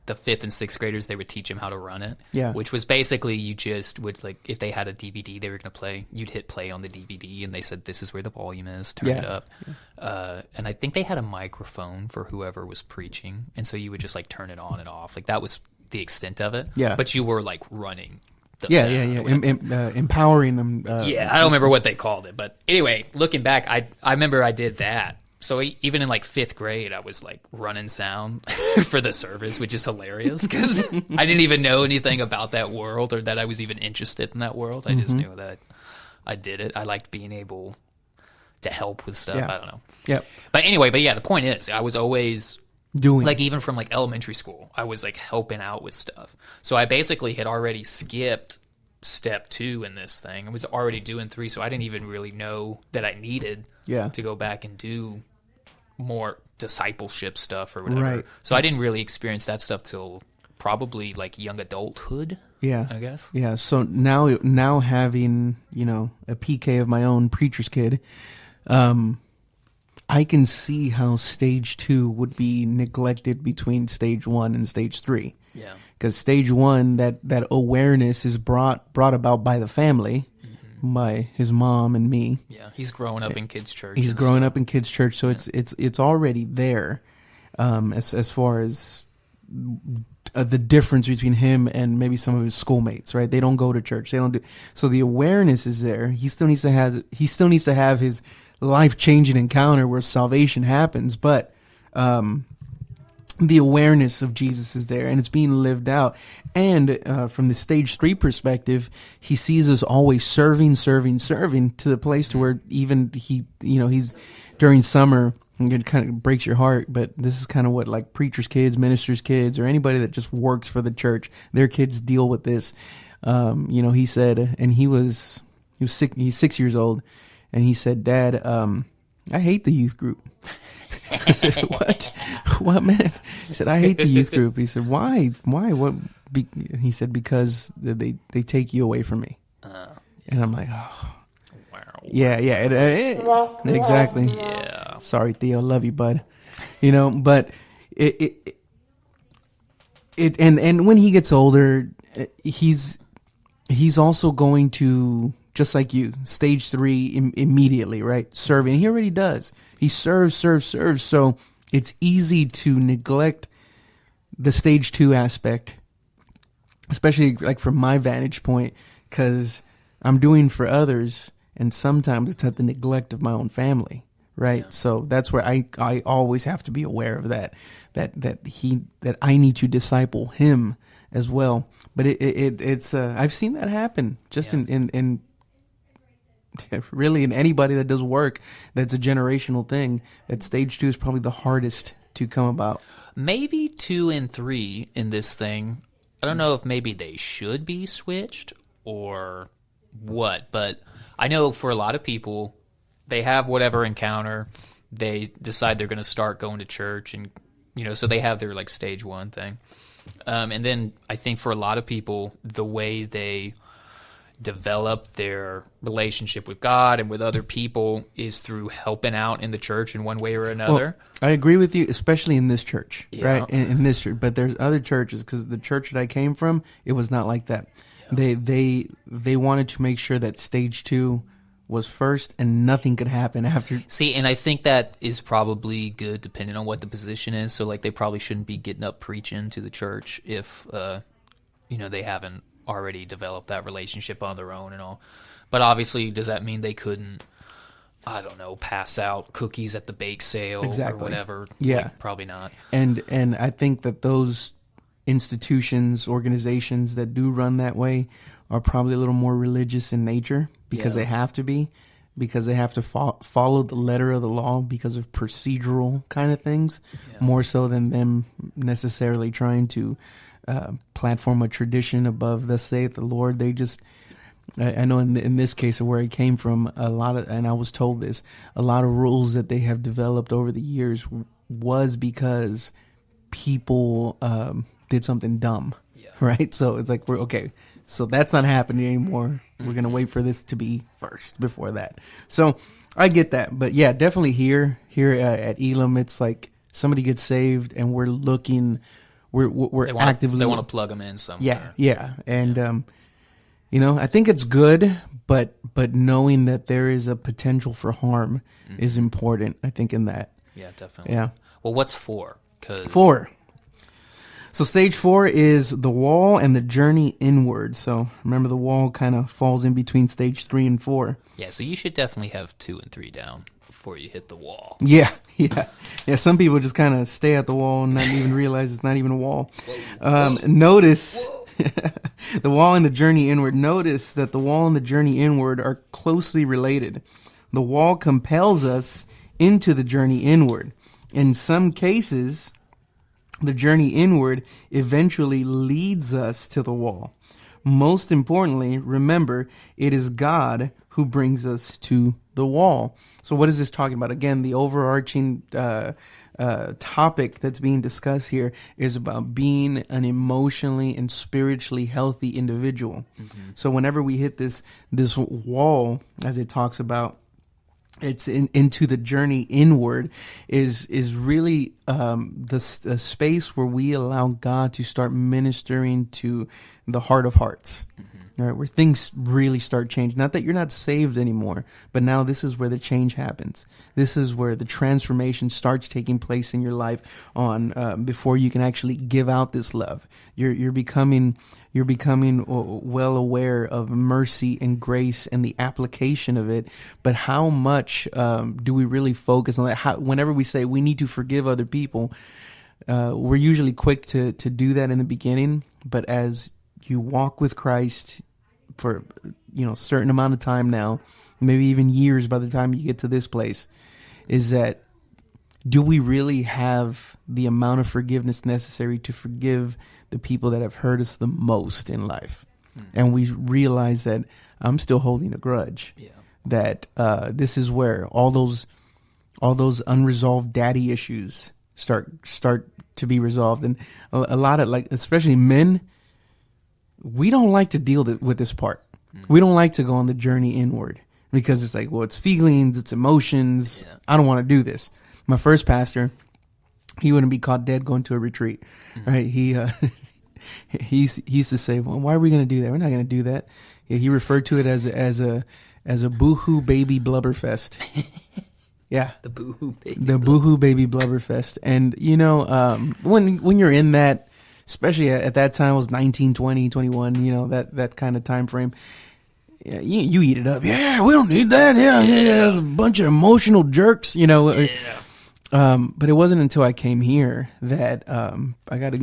the 5th and 6th graders, they would teach them how to run it. Yeah. Which was basically you just would, like, if they had a DVD they were going to play, you'd hit play on the DVD and they said, this is where the volume is, turn it up. Yeah. And I think they had a microphone for whoever was preaching. And so you would just like turn it on and off. Like that was the extent of it. Yeah. But you were like running. Empowering them. I don't remember what they called it. But anyway, looking back, I remember I did that. So even in like 5th grade, I was like running sound for the service, which is hilarious because I didn't even know anything about that world or that I was even interested in that world. I just knew that I did it. I liked being able to help with stuff. Yeah. I don't know. Yeah. But anyway, the point is I was always doing, like, even from like elementary school, I was like helping out with stuff. So I basically had already skipped step 2 in this thing. I was already doing 3, so I didn't even really know that I needed to go back and do more discipleship stuff or whatever. Right. So I didn't really experience that stuff till probably like young adulthood. Yeah, I guess. Yeah. So now having, a PK of my own, preacher's kid, I can see how stage 2 would be neglected between stage 1 and stage 3. Yeah. Because stage 1, that awareness is brought about by the family, by his mom and me. Yeah, he's growing up in kids' church. He's growing up in kids' church, so it's already there. As far as the difference between him and maybe some of his schoolmates, right? They don't go to church. They don't do. So the awareness is there. He still needs to have his life-changing encounter where salvation happens, but the awareness of Jesus is there, and it's being lived out. And from the stage 3 perspective, he sees us always serving to the place to where even he's during summer, and it kind of breaks your heart, but this is kind of what like preachers' kids, ministers' kids, or anybody that just works for the church, their kids deal with this. He said, and he's 6 years old, and he said, "Dad, I hate the youth group." I said, what, man? He said, "I hate the youth group." He said, "Why? What?" He said, "Because they take you away from me." And I'm like, oh. Wow. Yeah, exactly. Yeah. Sorry, Theo, love you, bud. But and when he gets older, he's also going to, just like you, stage 3 immediately, right? Serving. He already does. He serves. So it's easy to neglect the stage 2 aspect, especially like from my vantage point, because I'm doing for others, and sometimes it's at the neglect of my own family, right? Yeah. So that's where I always have to be aware of that I need to disciple him as well. But it's I've seen that happen just in really in anybody that does work. That's a generational thing. That stage 2 is probably the hardest to come about. Maybe 2 and 3 in this thing. I don't know if maybe they should be switched or what, but I know for a lot of people, they have whatever encounter, they decide they're going to start going to church, and so they have their like stage 1 thing. And then I think for a lot of people, the way they develop their relationship with God and with other people is through helping out in the church in one way or another. Well, I agree with you, especially in this church, right? In this church, but there's other churches, because the church that I came from, it was not like that. Yeah. They wanted to make sure that stage 2 was first and nothing could happen after. See, and I think that is probably good depending on what the position is. So like they probably shouldn't be getting up preaching to the church if they haven't already developed that relationship on their own and all. But obviously, does that mean they couldn't, I don't know, pass out cookies at the bake sale or whatever? Yeah. Like, probably not. And I think that those institutions, organizations that do run that way are probably a little more religious in nature, because they have to be, because they have to follow the letter of the law because of procedural kind of things, more so than them necessarily trying to platform a tradition above thus saith the Lord. They just, I know in this case of where I came from, and I was told this, a lot of rules that they have developed over the years was because people did something dumb, right? So it's like, we're okay. So that's not happening anymore. We're going to wait for this to be first before that. So I get that. But yeah, definitely here at Elam, it's like somebody gets saved and we're looking, we're actively. They want to plug them in somewhere. Yeah. And, I think it's good, but knowing that there is a potential for harm is important, I think, in that. Yeah, definitely. Yeah. Well, what's 4? 4. So stage 4 is the wall and the journey inward. So remember, the wall kind of falls in between stage 3 and 4. Yeah, so you should definitely have 2 and 3 down before you hit the wall. Yeah. Some people just kind of stay at the wall and not even realize it's not even a wall. Notice the wall and the journey inward. Notice that the wall and the journey inward are closely related. The wall compels us into the journey inward. In some cases, the journey inward eventually leads us to the wall. Most importantly, remember, it is God who brings us to the wall. So what is this talking about? Again, the overarching topic that's being discussed here is about being an emotionally and spiritually healthy individual. Mm-hmm. So whenever we hit this wall, as it talks about, it's into the journey inward is really the space where we allow God to start ministering to the heart of hearts. Mm-hmm. Right, where things really start changing. Not that you're not saved anymore, but now this is where the change happens. This is where the transformation starts taking place in your life before you can actually give out this love. You're becoming well aware of mercy and grace and the application of it. But how much do we really focus on that? Whenever we say we need to forgive other people, we're usually quick to do that in the beginning, but as you walk with Christ for, a certain amount of time now, maybe even years by the time you get to this place, is that do we really have the amount of forgiveness necessary to forgive the people that have hurt us the most in life? And we realize that I'm still holding a grudge. Yeah. That this is where all those unresolved daddy issues start to be resolved. And a lot of, like, especially men, we don't like to deal with this part. We don't like to go on the journey inward because it's like, well, it's feelings, it's emotions. Yeah. I don't want to do this. My first pastor, he wouldn't be caught dead going to a retreat, right? He used to say, well, why are we going to do that? We're not going to do that. Yeah, he referred to it as a boohoo baby blubberfest. Yeah. The boohoo baby. The boohoo baby blubberfest. And, when you're in that, especially at that time, it was 19, 20, 21, that kind of time frame. Yeah, you eat it up. Yeah, we don't need that. Yeah. A bunch of emotional jerks, Yeah. But it wasn't until I came here that I got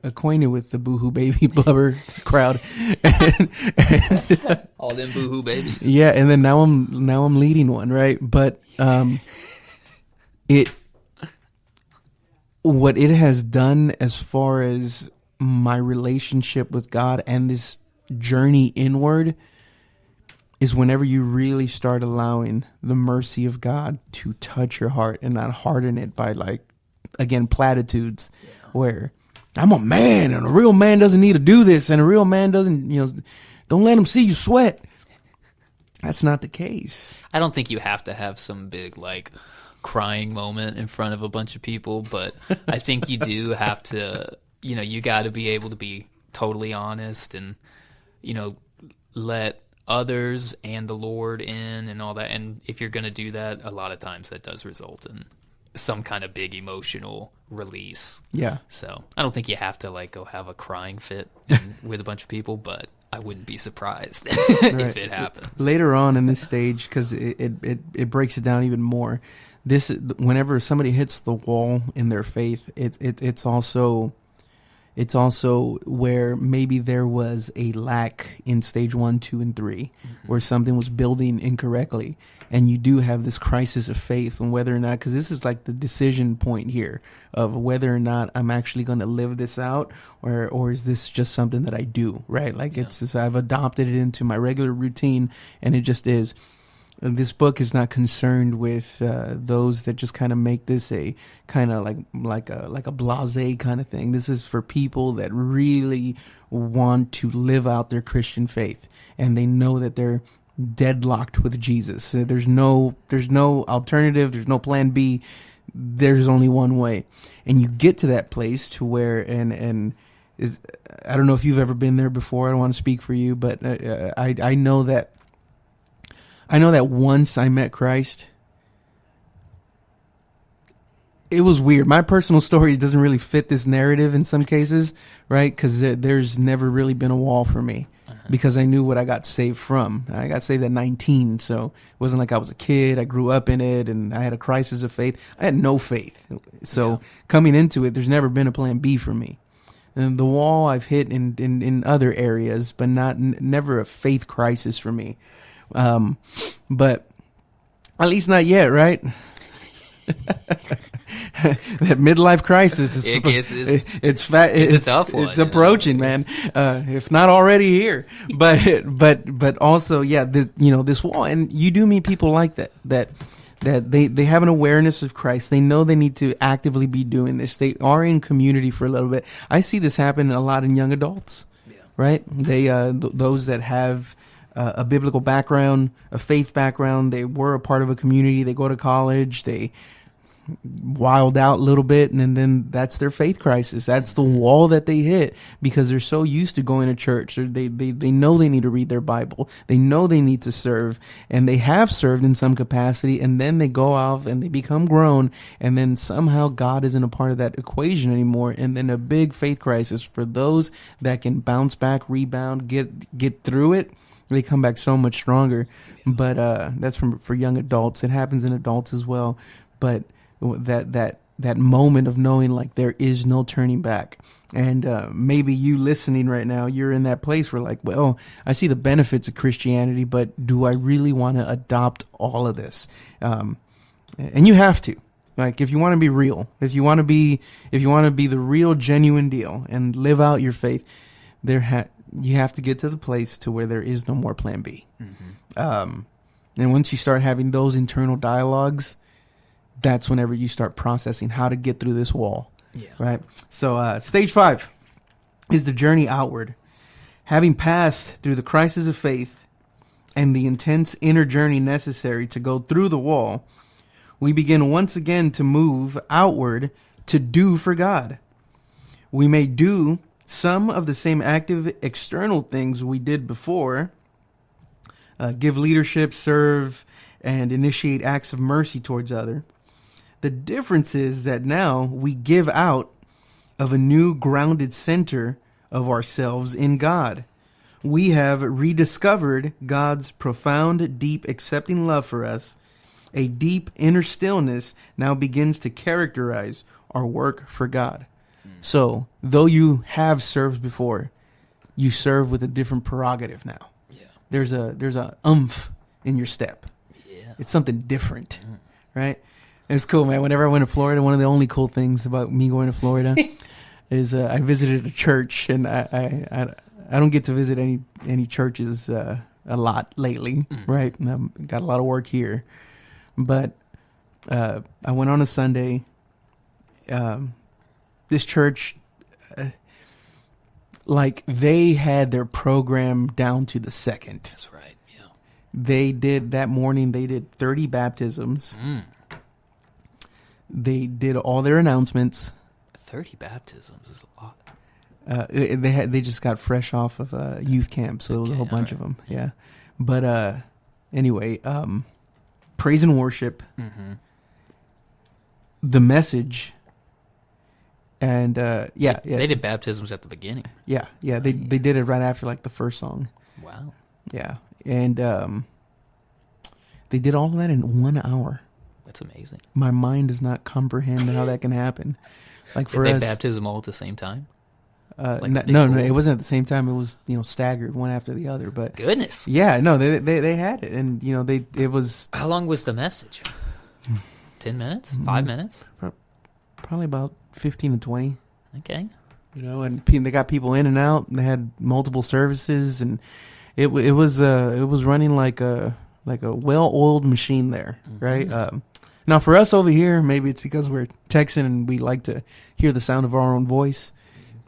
acquainted with the boohoo baby blubber crowd, and all them boohoo babies. Yeah, and then now I'm leading one, right? But what it has done as far as my relationship with God and this journey inward is whenever you really start allowing the mercy of God to touch your heart and not harden it by, like, again, platitudes, where I'm a man and a real man doesn't need to do this and a real man doesn't, don't let him see you sweat. That's not the case. I don't think you have to have some big, like, crying moment in front of a bunch of people, but I think you do have to, you got to be able to be totally honest and, let others and the Lord in and all that. And if you're going to do that, a lot of times that does result in some kind of big emotional release. Yeah. So I don't think you have to, like, go have a crying fit with a bunch of people, but I wouldn't be surprised if it happens. Later on in this stage, because it breaks it down even more. Whenever somebody hits the wall in their faith, it's also where maybe there was a lack in stage 1, 2, and 3, where something was building incorrectly, and you do have this crisis of faith on whether or not, because this is like the decision point here of whether or not I'm actually going to live this out, or is this just something that I do, right? Like, it's just, I've adopted it into my regular routine, and it just is. This book is not concerned with those that just kind of make this a kind of like a blasé kind of thing. This is for people that really want to live out their Christian faith, and they know that they're deadlocked with Jesus. There's no alternative. There's no plan B. There's only one way, and you get to that place to where and is, I don't know if you've ever been there before. I don't want to speak for you, but I know that. I know that once I met Christ, it was weird. My personal story doesn't really fit this narrative in some cases, right? Because there's never really been a wall for me because I knew what I got saved from. I got saved at 19, so it wasn't like I was a kid. I grew up in it, and I had a crisis of faith. I had no faith. So coming into it, there's never been a plan B for me. And the wall I've hit in other areas, but never a faith crisis for me. But at least not yet, right? That midlife crisis is it's a tough one. It's approaching, man. If not already here, but also, this wall, and you do meet people like that they have an awareness of Christ. They know they need to actively be doing this. They are in community for a little bit. I see this happen a lot in young adults, right? They those that have a biblical background, a faith background. They were a part of a community. They go to college. They wild out a little bit, and then that's their faith crisis. That's the wall that they hit because they're so used to going to church. They know they need to read their Bible. They know they need to serve, and they have served in some capacity, and then they go off and they become grown, and then somehow God isn't a part of that equation anymore, and then a big faith crisis. For those that can bounce back, rebound, get through it, they come back so much stronger. But that's for young adults. It happens in adults as well. But that that moment of knowing like there is no turning back. And maybe you listening right now, you're in that place where like, well, I see the benefits of Christianity, but do I really want to adopt all of this? And you have to. Like, if you want to be real, if you want to be the real, genuine deal and live out your faith, you have to get to the place to where there is no more plan B. Mm-hmm. And once you start having those internal dialogues, that's whenever you start processing how to get through this wall. Yeah. Right. So stage 5 is the journey outward. Having passed through the crisis of faith and the intense inner journey necessary to go through the wall, we begin once again to move outward to do for God. We may do some of the same active external things we did before, give leadership, serve, and initiate acts of mercy towards others. The difference is that now we give out of a new grounded center of ourselves in God. We have rediscovered God's profound, deep, accepting love for us. A deep inner stillness now begins to characterize our work for God. So, though you have served before, you serve with a different prerogative now. Yeah. There's a oomph in your step. Yeah. It's something different, right? It's cool, man. Whenever I went to Florida, one of the only cool things about me going to Florida is I visited a church, and I don't get to visit any churches a lot lately, right? And I've got a lot of work here, but I went on a Sunday. This church, like they had their program down to the second. That's right. Yeah. They did that morning. They did 30 baptisms. They did all their announcements. 30 baptisms is a lot. They just got fresh off of youth camp, so there was a whole bunch of them. Yeah, but anyway, praise and worship, the message, and they did baptisms at the beginning. Yeah, they did it right after like the first song. Wow. Yeah, and they did all of that in 1 hour. That's amazing. My mind does not comprehend how that can happen. Like for did us, they baptism all at the same time? No, it wasn't at the same time. It was staggered one after the other. But goodness, yeah, no, they had it, and it was. How long was the message? 10 minutes? 5 minutes? Probably about 15 to 20. Okay. And they got people in and out. And they had multiple services, and it was running like a well-oiled machine there, right? Now for us over here, maybe it's because we're Texan and we like to hear the sound of our own voice.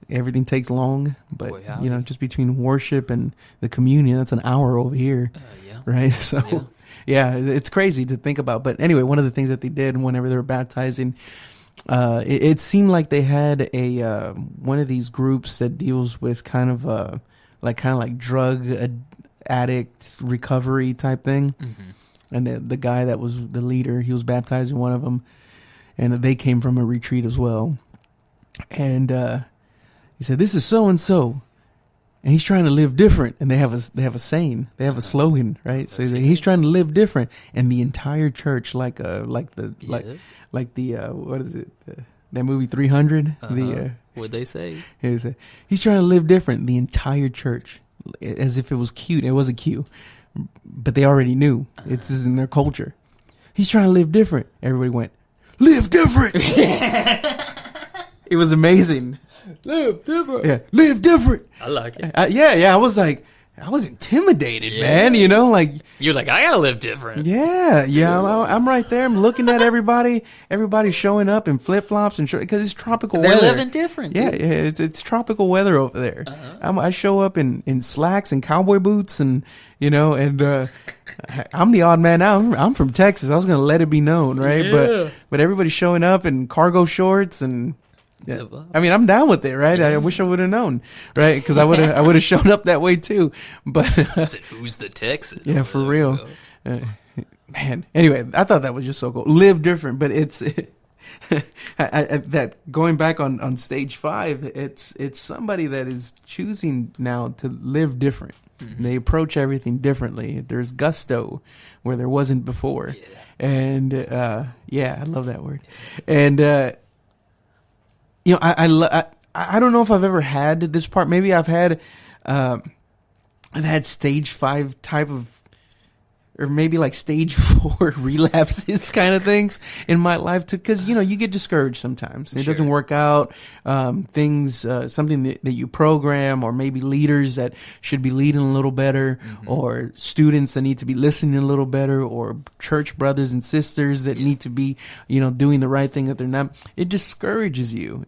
Everything takes long, but just between worship and the communion, that's an hour over here, right? So, it's crazy to think about. But anyway, one of the things that they did whenever they were baptizing, it seemed like they had a one of these groups that deals with kind of like drug addict recovery type thing. And the guy that was the leader, he was baptizing one of them, and they came from a retreat as well. And he said, "This is so and so, and he's trying to live different." And they have a saying, they have a slogan, right? So he's trying to live different, and the entire church, like the what is it? That movie 300. What'd they say? He's trying to live different. The entire church, as if it was cute. It wasn't cute. But they already knew. It's in their culture. He's trying to live different. Everybody went, "Live different." It was amazing. Live different. Yeah, live different. I like it. I was intimidated, man. Like you're like, I gotta live different. Yeah. I'm right there. I'm looking at everybody. Everybody's showing up in flip flops and because it's tropical weather. They're living different. Yeah, it's tropical weather over there. I show up in slacks and cowboy boots, and I'm the odd man out. I'm from Texas. I was gonna let it be known, right? Yeah. But everybody's showing up in cargo shorts and. Yeah. I mean, I'm down with it, right? I wish I would have known, right? Because I would have shown up that way too. But who's the Texan? Yeah, for real, man. Anyway, I thought that was just so cool. Live different, but it's that going back on stage 5. It's somebody that is choosing now to live different. Mm-hmm. They approach everything differently. There's gusto where there wasn't before. Yeah. And, I love that word. And, I don't know if I've ever had this part. Maybe I've had stage 5 type of, or maybe like stage 4 relapses kind of things in my life too. Cause you get discouraged sometimes. It doesn't work out. Things, something that you program, or maybe leaders that should be leading a little better, or students that need to be listening a little better, or church brothers and sisters that need to be, doing the right thing that they're not. It discourages you.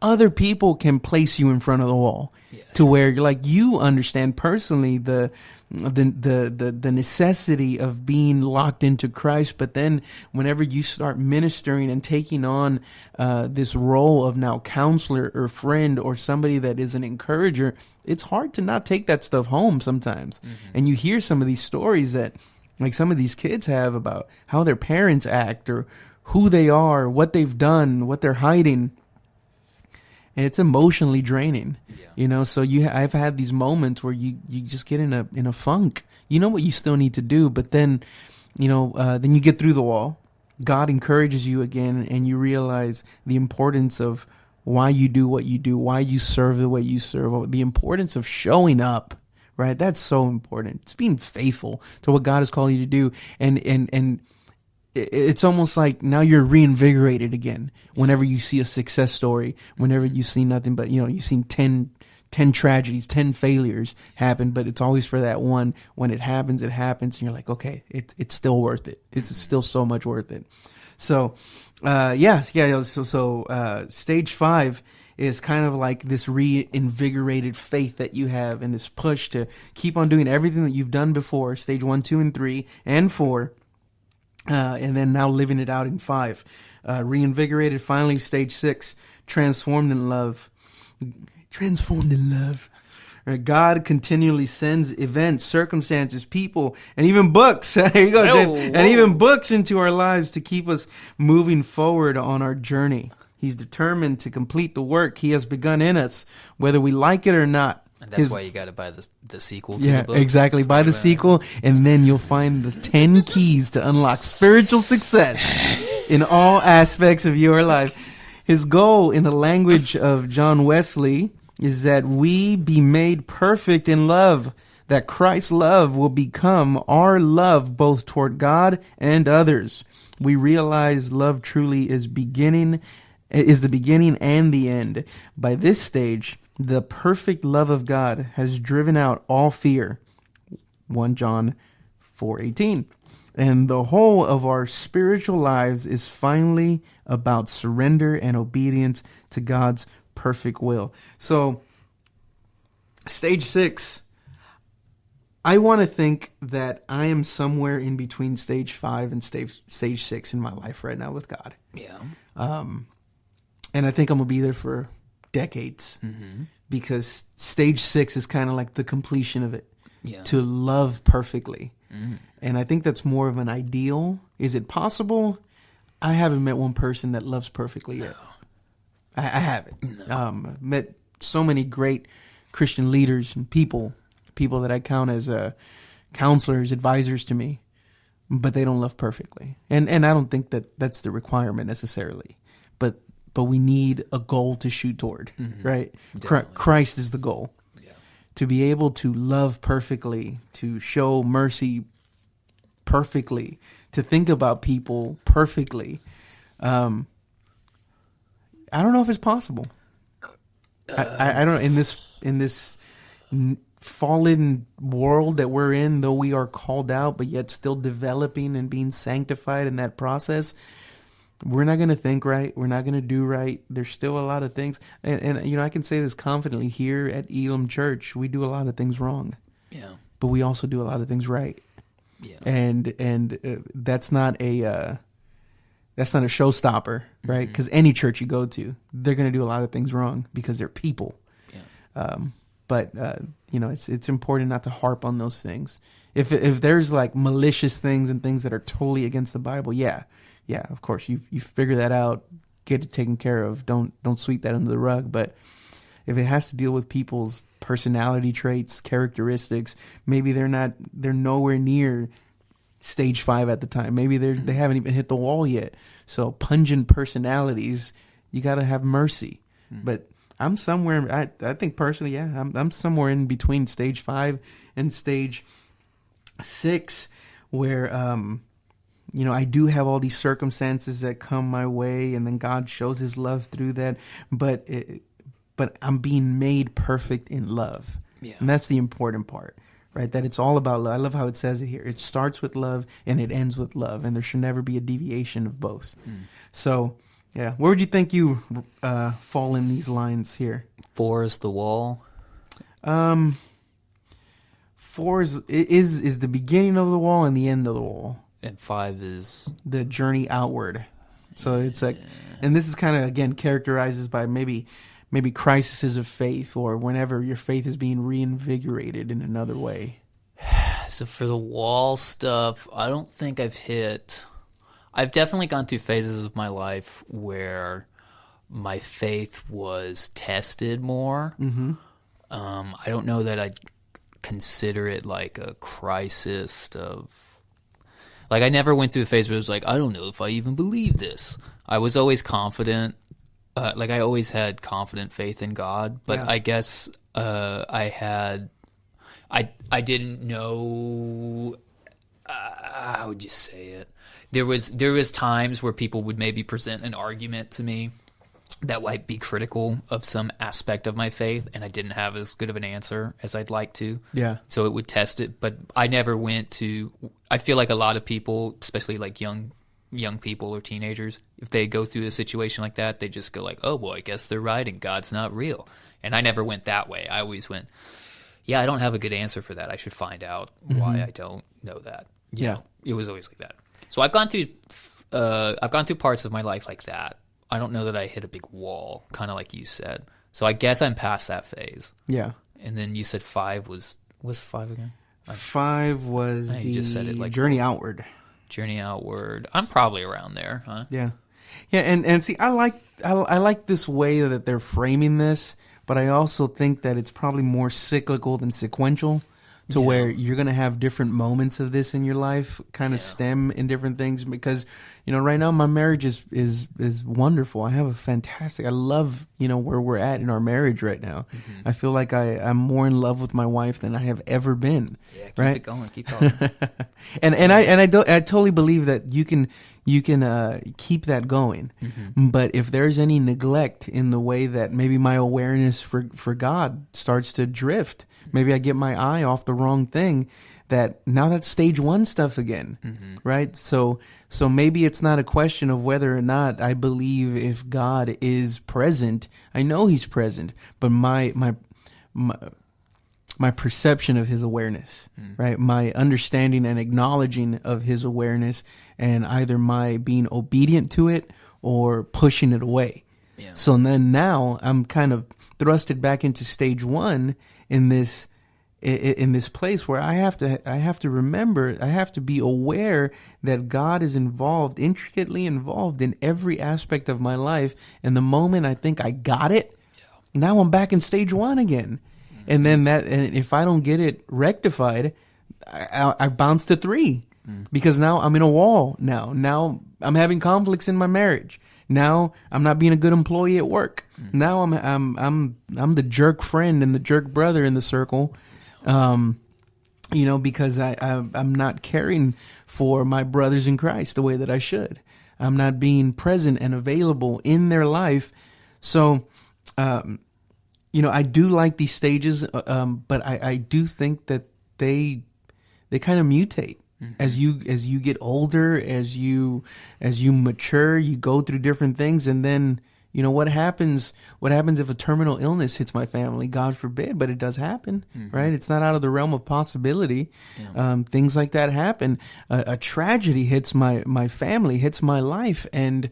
Other people can place you in front of the wall to where you're like, you understand personally the necessity of being locked into Christ, but then whenever you start ministering and taking on this role of now counselor or friend or somebody that is an encourager, it's hard to not take that stuff home sometimes. And you hear some of these stories that like some of these kids have about how their parents act or who they are, what they've done, what they're hiding. And it's emotionally draining, so I've had these moments where you just get in a funk. You know what you still need to do, but then, then you get through the wall. God encourages you again, and you realize the importance of why you do what you do, why you serve the way you serve, the importance of showing up, right? That's so important. It's being faithful to what God has called you to do. And it's almost like now you're reinvigorated again whenever you see a success story, whenever you see nothing but, you've seen 10 tragedies, 10 failures happen, but it's always for that one. When it happens, and you're like, okay, it's still worth it. It's still so much worth it. So, So stage 5 is kind of like this reinvigorated faith that you have and this push to keep on doing everything that you've done before, stage 1, 2, and 3, and 4. And then now living it out in 5. Reinvigorated, finally, stage 6, transformed in love. Transformed in love. God continually sends events, circumstances, people, and even books. There you go, James. And even books into our lives to keep us moving forward on our journey. He's determined to complete the work he has begun in us, whether we like it or not. And that's why you got to buy the sequel to the book. Exactly. Buy the sequel, and then you'll find the 10 keys to unlock spiritual success in all aspects of your life. His goal, in the language of John Wesley, is that we be made perfect in love, that Christ's love will become our love both toward God and others. We realize love truly is the beginning and the end. By this stage, the perfect love of God has driven out all fear. 1 John 4:18. And the whole of our spiritual lives is finally about surrender and obedience to God's perfect will. So, stage 6, I want to think that I am somewhere in between stage 5 and stage 6 in my life right now with God. Yeah. And I think I'm going to be there for decades, because stage 6 is kind of like the completion of it, to love perfectly. And I think that's more of an ideal. Is it possible? I haven't met one person that loves perfectly yet. I haven't. No. Met so many great Christian leaders and people that I count as counselors, advisors to me, but they don't love perfectly. And I don't think that that's the requirement necessarily. But we need a goal to shoot toward, right? Christ is the goal. Yeah. To be able to love perfectly, to show mercy perfectly, to think about people perfectly. I don't know if it's possible. I don't in this fallen world that we're in, though we are called out, but yet still developing and being sanctified in that process. We're not going to think right. We're not going to do right. There's still a lot of things. And I can say this confidently here at Elam Church. We do a lot of things wrong. Yeah. But we also do a lot of things right. Yeah. And that's not a showstopper, right? Because any church you go to, they're going to do a lot of things wrong because they're people. Yeah. But it's important not to harp on those things. If there's like malicious things and things that are totally against the Bible, yeah, of course, you figure that out, get it taken care of. Don't sweep that under the rug. But if it has to deal with people's personality traits, characteristics. Maybe they're nowhere near stage 5 at the time. Maybe they haven't even hit the wall yet. So pungent personalities, you got to have mercy. But I'm somewhere, I think personally, yeah, I'm somewhere in between stage 5 and stage 6 where, I do have all these circumstances that come my way, and then God shows his love through that. But I'm being made perfect in love. Yeah. And that's the important part, right? That it's all about love. I love how it says it here. It starts with love and it ends with love, and there should never be a deviation of both. So, yeah. Where would you think you fall in these lines here? 4 is the wall. 4 is the beginning of the wall and the end of the wall. And 5 is the journey outward. So it's like, and this is kind of, again, characterizes by maybe crises of faith, or whenever your faith is being reinvigorated in another way. So for the wall stuff, I don't think I've definitely gone through phases of my life where my faith was tested more. Mm-hmm. I don't know that I'd consider it like a crisis of, like, I never went through a phase where it was like, I don't know if I even believe this. I was always confident. I always had confident faith in God, but yeah. I guess I didn't know, how would you say it? There was times where people would maybe present an argument to me that might be critical of some aspect of my faith, and I didn't have as good of an answer as I'd like to. Yeah. So it would test it, but I never went to. I feel like a lot of people, especially like young people or teenagers, if they go through a situation like that, they just go like, "Oh, well, I guess they're right, and God's not real." And I never went that way. I always went, "Yeah, I don't have a good answer for that. I should find out why I don't know that." You know, it was always like that. So I've gone through parts of my life like that. I don't know that I hit a big wall, kind of like you said. So I guess I'm past that phase. Yeah. And then you said 5 what's 5 again? 5 was the just said it like journey outward. Journey outward. I'm probably around there, huh? Yeah. Yeah, and see, I like this way that they're framing this, but I also think that it's probably more cyclical than sequential. To where you're going to have different moments of this in your life kind of stem in different things, because, right now my marriage is wonderful. I have I love, where we're at in our marriage right now. Mm-hmm. I feel like I'm more in love with my wife than I have ever been. Yeah, keep it going, keep talking. and I totally believe that you can keep that going. Mm-hmm. But if there's any neglect in the way that maybe my awareness for God starts to drift, maybe I get my eye off the wrong thing, that now that's stage 1 stuff again, right? So maybe it's not a question of whether or not I believe if God is present. I know he's present, but my perception of his awareness, right? My understanding and acknowledging of his awareness, and either my being obedient to it or pushing it away. Yeah. So then now I'm kind of thrusted back into stage 1 in this place where I have to remember, I have to be aware that God is intricately involved in every aspect of my life. And the moment I think I got it, now I'm back in stage 1 again. And then and if I don't get it rectified, I bounce to 3 because now I'm in a wall. Now I'm having conflicts in my marriage. Now I'm not being a good employee at work. Now I'm the jerk friend and the jerk brother in the circle. Because I'm not caring for my brothers in Christ the way that I should. I'm not being present and available in their life. So, I do like these stages, but I do think that they kind of mutate as you get older, as you mature, you go through different things, and then what happens if a terminal illness hits my family? God forbid, but it does happen, right? It's not out of the realm of possibility. Yeah. Things like that happen. A tragedy hits my family, hits my life, and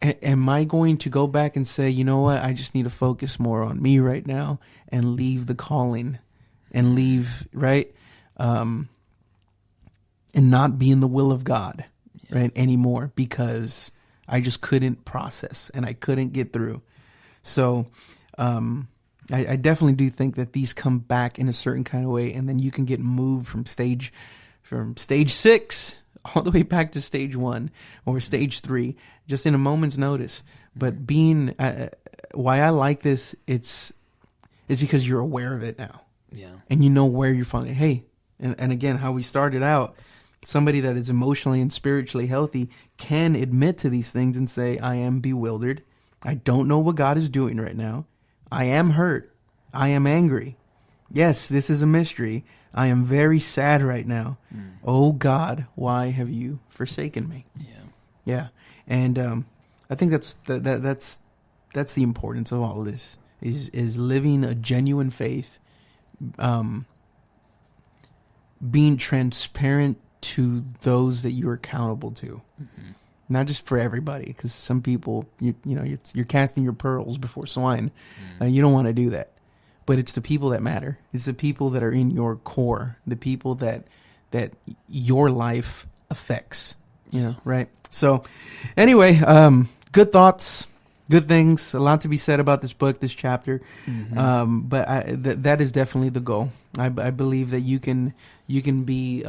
am I going to go back and say, you know what, I just need to focus more on me right now and leave the calling and leave, right? And not be in the will of God, right, anymore, because I just couldn't process and I couldn't get through. So, I definitely do think that these come back in a certain kind of way, and then you can get moved from stage 6 all the way back to stage 1 or stage 3, just in a moment's notice. But being, why I like this, it's because you're aware of it now. Yeah. And you know where you're falling. Hey, and again, how we started out, somebody that is emotionally and spiritually healthy can admit to these things and say, I am bewildered. I don't know what God is doing right now. I am hurt. I am angry. Yes, this is a mystery. I am very sad right now. Oh God, why have you forsaken me? Yeah. And I think that's the importance of all of this is living a genuine faith, being transparent to those that you're accountable to, not just for everybody. Because some people, you're casting your pearls before swine. You don't want to do that. But it's the people that matter. It's the people that are in your core, the people that your life affects, right? So anyway, good thoughts, good things, a lot to be said about this book, this chapter. But that is definitely the goal. I believe that you can be,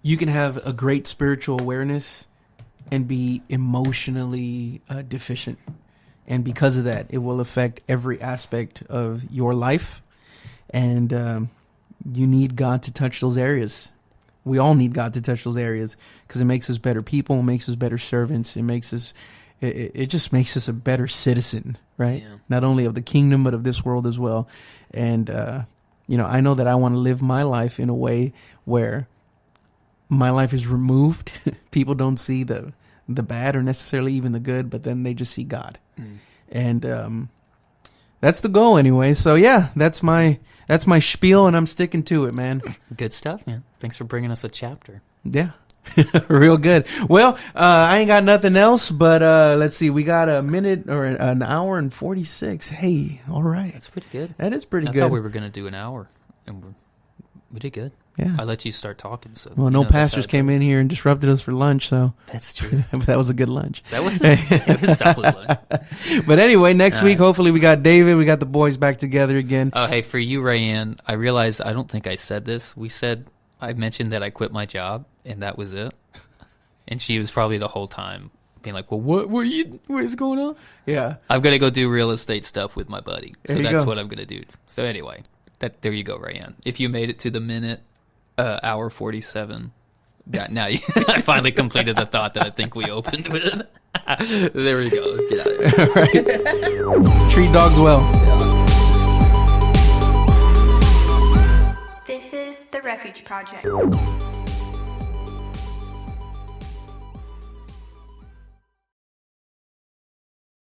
you can have a great spiritual awareness and be emotionally deficient. And because of that, it will affect every aspect of your life. And you need God to touch those areas. We all need God to touch those areas because it makes us better people, it makes us better servants, it just makes us a better citizen, right? Yeah. Not only of the kingdom, but of this world as well. And, I know that I want to live my life in a way where my life is removed. People don't see the bad or necessarily even the good, but then they just see God. And that's the goal anyway. So yeah, that's my spiel, and I'm sticking to it, man. Good stuff, man. Thanks for bringing us a chapter. Yeah. Real good. Well, I ain't got nothing else, but let's see. We got a minute or an hour and 46. Hey, all right. That's pretty good. That is pretty good. I thought we were going to do an hour, and we did good. Yeah. I let you start talking. So well, no pastors came in here and disrupted us for lunch, so that's true. But that was a good lunch. It was a solid lunch. But anyway, next week, hopefully we got David, we got the boys back together again. Oh, hey, for you, Rayanne, I realized I don't think I said this. I mentioned that I quit my job, and that was it. And she was probably the whole time being like, well, what is going on? Yeah. I'm going to go do real estate stuff with my buddy. So that's what I'm going to do. So anyway, there you go, Rayanne. If you made it to the minute, hour 47, now I finally completed the thought that I think we opened with. There we go. Let's get out of here. Right. Treat dogs well. This is the Refuge Project.